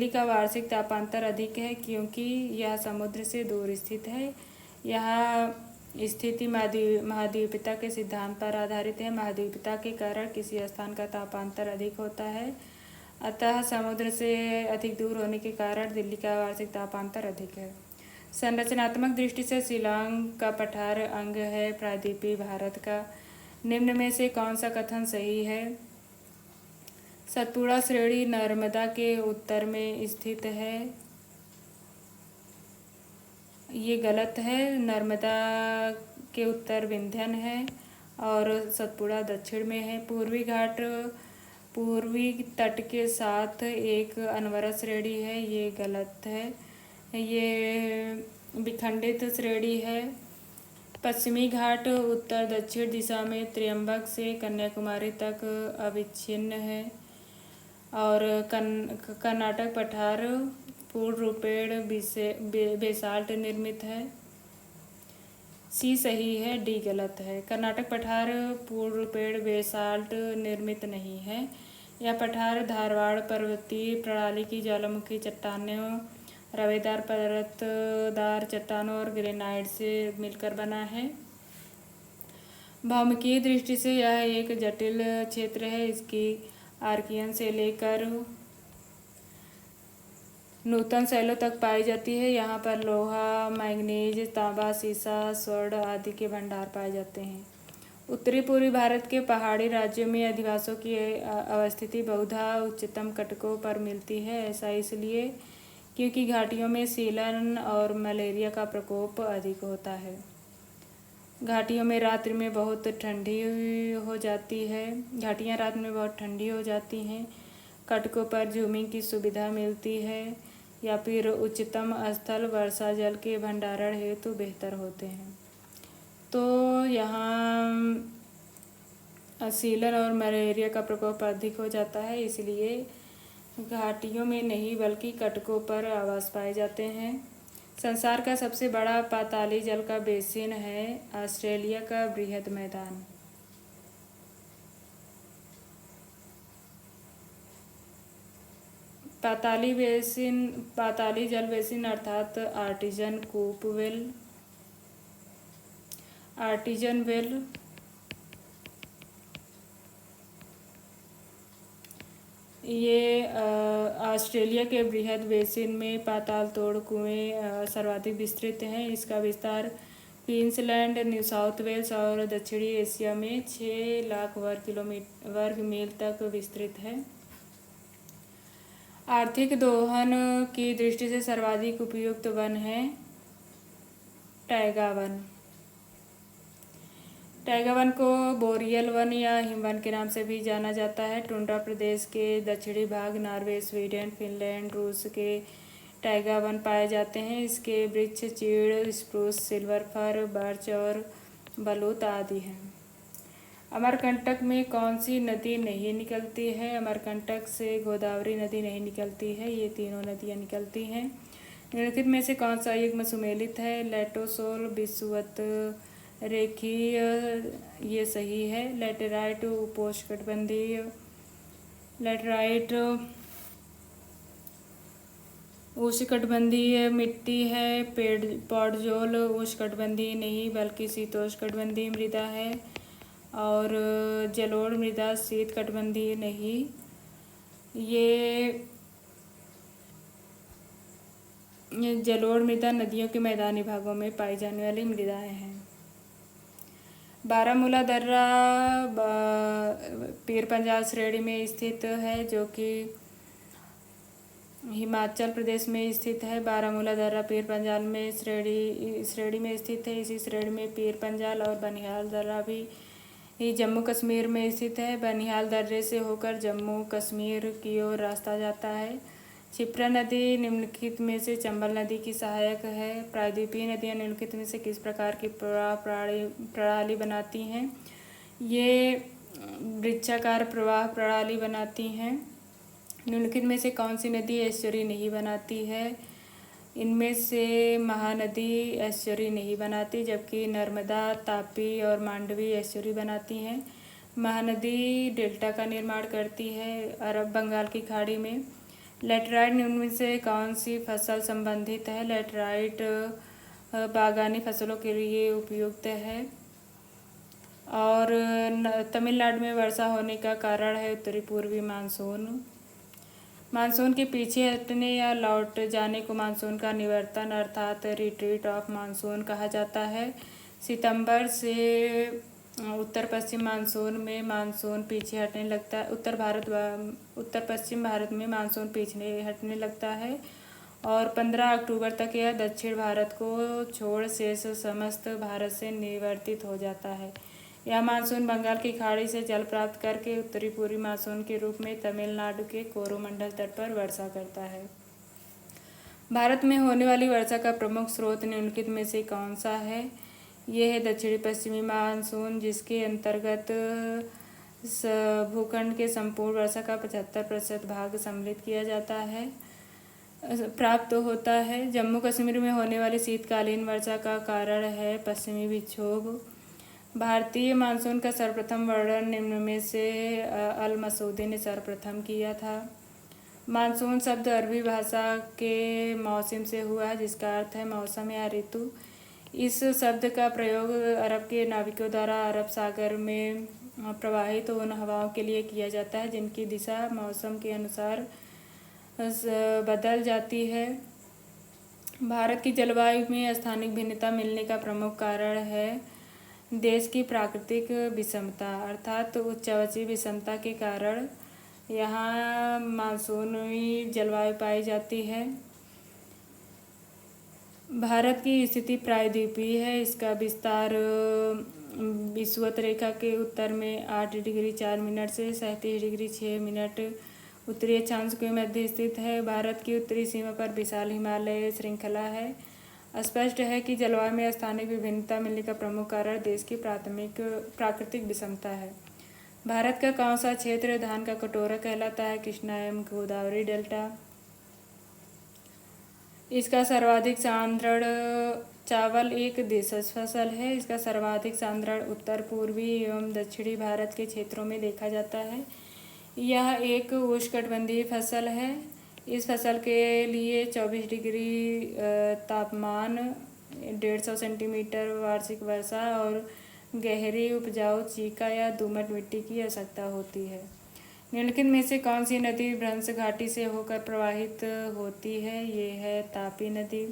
का वार्षिक तापांतर अधिक है, क्योंकि यह समुद्र से दूर स्थित है। यहाँ स्थिति महाद्वीपीयता के सिद्धांत पर आधारित है। महाद्वीपीयता के कारण किसी स्थान का तापांतर अधिक होता है, अतः समुद्र से अधिक दूर होने के कारण दिल्ली का वार्षिक तापांतर अधिक है। संरचनात्मक दृष्टि से शिलांग का पठार अंग है प्रायद्वीपीय भारत का। निम्न में से कौन सा कथन सही है? सतपुड़ा श्रेणी नर्मदा के उत्तर में स्थित है। ये गलत है। नर्मदा के उत्तर विंध्यन है और सतपुड़ा दक्षिण में है। पूर्वी घाट पूर्वी तट के साथ एक अनवरत श्रेणी है। ये गलत है। ये विखंडित श्रेणी है। पश्चिमी घाट उत्तर दक्षिण दिशा में त्र्यंबक से कन्याकुमारी तक अविच्छिन्न है। और कर्नाटक पठार पूर्ण रूपेण बेसाल्ट निर्मित है। सी सही है, डी गलत है। कर्नाटक पठार पूर्ण रूपेण बेसाल्ट निर्मित नहीं है। यह पठार धारवाड़ पर्वतीय प्रणाली की ज्वालामुखी चट्टानों, रवेदार परतदार चट्टानों और ग्रेनाइट से मिलकर बना है। भौमिकीय दृष्टि से यह एक जटिल क्षेत्र है। इसकी आर्कियन से लेकर नूतन शैलों तक पाई जाती है। यहाँ पर लोहा, मैंगनीज, तांबा, सीसा, स्वर्ण आदि के भंडार पाए जाते हैं। उत्तरी पूर्वी भारत के पहाड़ी राज्यों में अधिवासों की अवस्थिति बहुधा उच्चतम कटकों पर मिलती है। ऐसा इसलिए क्योंकि घाटियों में सीलन और मलेरिया का प्रकोप अधिक होता है। घाटियों में रात्रि में बहुत ठंडी हो जाती है। घाटियाँ रात में बहुत ठंडी हो जाती हैं। कटकों पर झूमिंग की सुविधा मिलती है या फिर उच्चतम स्थल वर्षा जल के भंडारण हेतु बेहतर होते हैं। तो यहाँ सीलन और मलेरिया का प्रकोप अधिक हो जाता है, इसलिए घाटियों में नहीं बल्कि कटकों पर आवास पाए जाते हैं। संसार का सबसे बड़ा पाताली जल का बेसिन है ऑस्ट्रेलिया का बृहद मैदान। पाताली जल बेसिन अर्थात आर्टिजन वेल ये ऑस्ट्रेलिया के बृहद बेसिन में पाताल तोड़ कुएं सर्वाधिक विस्तृत हैं। इसका विस्तार क्वींसलैंड, न्यू साउथ वेल्स और दक्षिणी एशिया में 6 लाख वर्ग मील तक विस्तृत है। आर्थिक दोहन की दृष्टि से सर्वाधिक उपयुक्त वन है टैगा वन। टैगा वन को बोरियल वन या हिमवन के नाम से भी जाना जाता है। टुंड्रा प्रदेश के दक्षिणी भाग, नॉर्वे, स्वीडन, फिनलैंड, रूस के टैगा वन पाए जाते हैं। इसके वृक्ष चीड़, स्प्रूस, सिल्वर फर, बर्च और बलूत आदि हैं। अमरकंटक में कौन सी नदी नहीं निकलती है? अमरकंटक से गोदावरी नदी नहीं निकलती है। ये तीनों नदियाँ निकलती हैं। निम्नलिखित में से कौन सा युग्म सुमेलित है? लेटोसोल, विषुवत रेखीय, ये सही है। लेटेराइट उपोष्णकटिबंधीय, लेटेराइट उष्णकटिबंधीय मिट्टी है। पॉडजोल उष्णकटिबंधीय नहीं बल्कि शीतोष्णकटिबंधीय मृदा है। और जलोढ़ मृदा शीतकटिबंधीय नहीं। ये जलोढ़ मृदा नदियों के मैदानी भागों में पाई जाने वाली मृदाएं हैं। बारामूला दर्रा पीर पंजाल श्रेणी में स्थित है, जो कि हिमाचल प्रदेश में स्थित है। बारामूला दर्रा पीर पंजाल में श्रेणी में स्थित है। इसी श्रेणी में पीर पंजाल और बनिहाल दर्रा भी जम्मू कश्मीर में स्थित है। बनिहाल दर्रे से होकर जम्मू कश्मीर की ओर रास्ता जाता है। क्षिप्रा नदी निम्नलिखित में से चंबल नदी की सहायक है। प्रायद्वीपीय नदियाँ निम्नलिखित में से किस प्रकार की प्रणाली बनाती हैं? ये वृक्षाकार प्रवाह प्रणाली बनाती हैं। निम्नलिखित में से कौन सी नदी एस्चुरी नहीं बनाती है? इनमें से महानदी एस्चुरी नहीं बनाती, जबकि नर्मदा, तापी और मांडवी एस्चुरी बनाती हैं। महानदी डेल्टा का निर्माण करती है अरब बंगाल की खाड़ी में। लेटराइट निम्न में से कौन सी फसल संबंधित है? लेटराइट बागानी फसलों के लिए उपयुक्त है। और तमिलनाडु में वर्षा होने का कारण है उत्तरी पूर्वी मानसून। मानसून के पीछे हटने या लौट जाने को मानसून का निवर्तन अर्थात रिट्रीट ऑफ मानसून कहा जाता है। सितंबर से उत्तर पश्चिम मानसून में मानसून पीछे हटने लगता है। उत्तर पश्चिम भारत में मानसून पीछे हटने लगता है और 15 अक्टूबर तक यह दक्षिण भारत को छोड़ शेष समस्त भारत से निवर्तित हो जाता है। यह मानसून बंगाल की खाड़ी से जल प्राप्त करके उत्तरी पूर्वी मानसून के रूप में तमिलनाडु के कोरोमंडल तट पर वर्षा करता है। भारत में होने वाली वर्षा का प्रमुख स्रोत निम्नलिखित में से कौन सा है? यह है दक्षिणी पश्चिमी मानसून, जिसके अंतर्गत भूखंड के संपूर्ण वर्षा का 75% भाग सम्मिलित किया जाता है प्राप्त होता है। जम्मू कश्मीर में होने वाली शीतकालीन वर्षा का कारण है पश्चिमी विक्षोभ। भारतीय मानसून का सर्वप्रथम वर्णन निम्न में से अल मसूदी ने सर्वप्रथम किया था। मानसून शब्द अरबी भाषा के मौसम से हुआ है, जिसका अर्थ है मौसम या ऋतु। इस शब्द का प्रयोग अरब के नाविकों द्वारा अरब सागर में प्रवाहित उन हवाओं के लिए किया जाता है जिनकी दिशा मौसम के अनुसार बदल जाती है। भारत की जलवायु में स्थानिक भिन्नता मिलने का प्रमुख कारण है देश की प्राकृतिक विषमता अर्थात उच्चावचीय विषमता के कारण यहाँ मानसूनी जलवायु पाई जाती है। भारत की स्थिति प्रायद्वीपीय है। इसका विस्तार विषुवत रेखा के उत्तर में 8 डिग्री 4 मिनट से 37 डिग्री 6 मिनट उत्तरी अक्षांश के मध्य स्थित है। भारत की उत्तरी सीमा पर विशाल हिमालय श्रृंखला है। स्पष्ट है कि जलवायु में स्थानिक विभिन्नता मिलने का प्रमुख कारण देश की प्राकृतिक विषमता है। भारत का कौन सा क्षेत्र धान का कटोरा कहलाता है? कृष्णा एवं गोदावरी डेल्टा। इसका सर्वाधिक सांद्रण चावल एक देशज फसल है। इसका सर्वाधिक सांद्रण उत्तर पूर्वी एवं दक्षिणी भारत के क्षेत्रों में देखा जाता है। यह एक उष्णकटिबंधीय फसल है। इस फसल के लिए 24 डिग्री तापमान, 150 सेंटीमीटर वार्षिक वर्षा और गहरी उपजाऊ चीका या दोमट मिट्टी की आवश्यकता होती है। निम्नलिखित में से कौन सी नदी भ्रंश घाटी से होकर प्रवाहित होती है? ये है तापी नदी।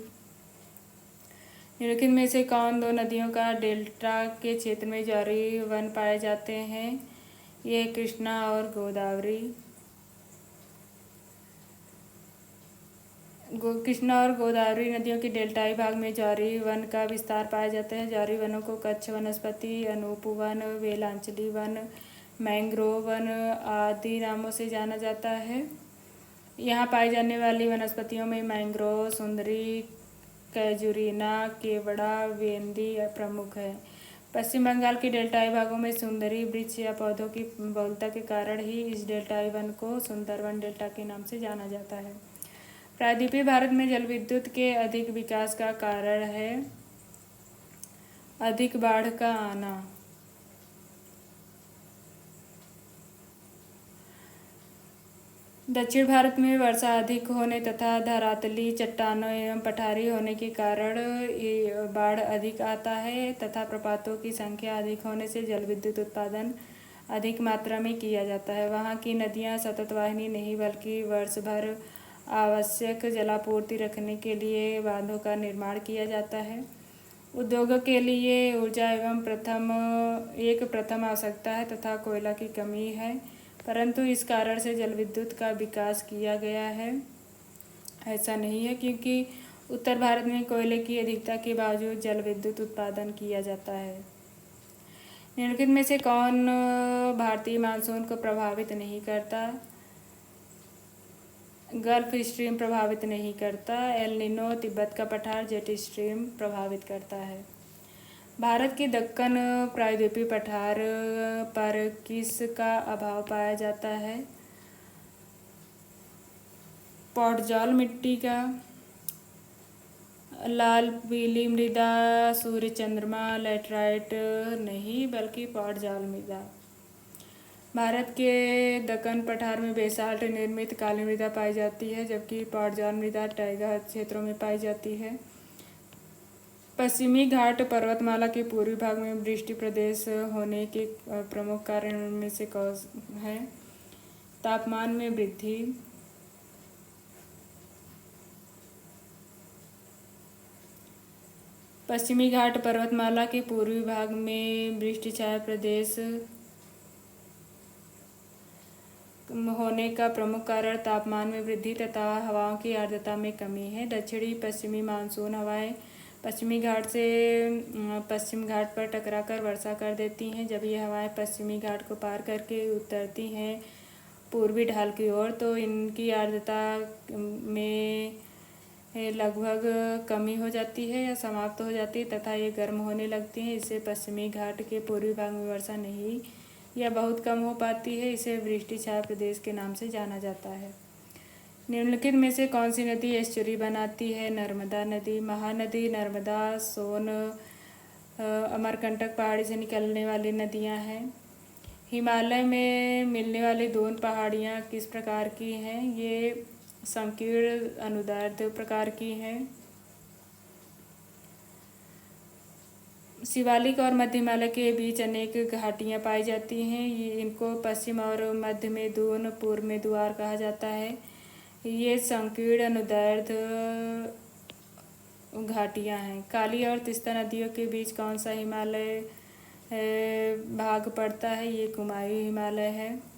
निम्नलिखित में से कौन दो नदियों का डेल्टा के क्षेत्र में जौहरी वन पाए जाते हैं? ये कृष्णा और गोदावरी। कृष्णा और गोदावरी नदियों के डेल्टाई भाग में जौहरी वन का विस्तार पाया जाता है। जौहरी वनों को कच्छ वनस्पति, अनूप वन, वेलांचली वन, मैंग्रोव वन आदि नामों से जाना जाता है। यहाँ पाई जाने वाली वनस्पतियों में मैंग्रोव, सुंदरी, कैजुरीना, केवड़ा, वेंदी प्रमुख है। पश्चिम बंगाल के डेल्टाई भागों में सुंदरी वृक्ष या पौधों की बहुलता के कारण ही इस डेल्टाई वन को सुंदरवन डेल्टा के नाम से जाना जाता है। प्रायद्वीपीय भारत में जल विद्युत के अधिक विकास का कारण है अधिक बाढ़ का आना। दक्षिण भारत में वर्षा अधिक होने तथा धरातली चट्टानों एवं पठारी होने के कारण बाढ़ अधिक आता है तथा प्रपातों की संख्या अधिक होने से जल विद्युत उत्पादन अधिक मात्रा में किया जाता है। वहाँ की नदियाँ सतत वाहिनी नहीं बल्कि वर्ष भर आवश्यक जलापूर्ति रखने के लिए बांधों का निर्माण किया जाता है। उद्योगों के लिए ऊर्जा एवं प्रथम आवश्यकता है तथा कोयला की कमी है, परंतु इस कारण से जल विद्युत का विकास किया गया है। ऐसा नहीं है क्योंकि उत्तर भारत में कोयले की अधिकता के बावजूद जल विद्युत उत्पादन किया जाता है। निम्नलिखित में से कौन भारतीय मानसून को प्रभावित नहीं करता? गल्फ स्ट्रीम प्रभावित नहीं करता। एल नीनो तिब्बत का पठार जेट स्ट्रीम प्रभावित करता है। भारत के दक्कन प्रायद्वीपीय पठार पर किस का अभाव पाया जाता है? पौडजॉल मिट्टी का, लाल पीली मृदा, सूर्य चंद्रमा, लैटराइट नहीं बल्कि पौडजॉल मृदा। भारत के दक्कन पठार में बेसाल्ट निर्मित काली मृदा पाई जाती है, जबकि पौडजॉल मृदा टैगा क्षेत्रों में पाई जाती है। पश्चिमी घाट पर्वतमाला के पूर्वी भाग में वृष्टि प्रदेश होने के प्रमुख कारणों में से कौन है? तापमान में वृद्धि, पश्चिमी घाट पर्वतमाला के पूर्वी भाग में वृष्टि छाया प्रदेश होने का प्रमुख कारण तापमान में वृद्धि तथा हवाओं की आर्द्रता में कमी है। दक्षिणी पश्चिमी मानसून हवाएं पश्चिमी घाट से पश्चिम घाट पर टकराकर वर्षा कर देती हैं। जब ये हवाएं पश्चिमी घाट को पार करके उतरती हैं पूर्वी ढाल की ओर, तो इनकी आर्द्रता में लगभग कमी हो जाती है या समाप्त हो जाती है तथा ये गर्म होने लगती हैं। इससे पश्चिमी घाट के पूर्वी भाग में वर्षा नहीं या बहुत कम हो पाती है। इसे वृष्टि छाया प्रदेश के नाम से जाना जाता है। निम्नलिखित में से कौन सी नदी एस्चुरी बनाती है? नर्मदा नदी। महानदी, नर्मदा, सोन, अमरकंटक पहाड़ी से निकलने वाली नदियां हैं। हिमालय में मिलने वाली दोन पहाड़ियां किस प्रकार की हैं? ये संकीर्ण अनुदैर्ध्य प्रकार की हैं। शिवालिक और मध्य हिमालय के बीच अनेक घाटियां पाई जाती हैं। इनको पश्चिम और मध्य में दून, पूर्व में द्वार कहा जाता है। ये संकीर्ण अनुदैर्ध्य घाटियां हैं। काली और तीस्ता नदियों के बीच कौन सा हिमालय भाग पड़ता है? ये कुमायूं हिमालय है।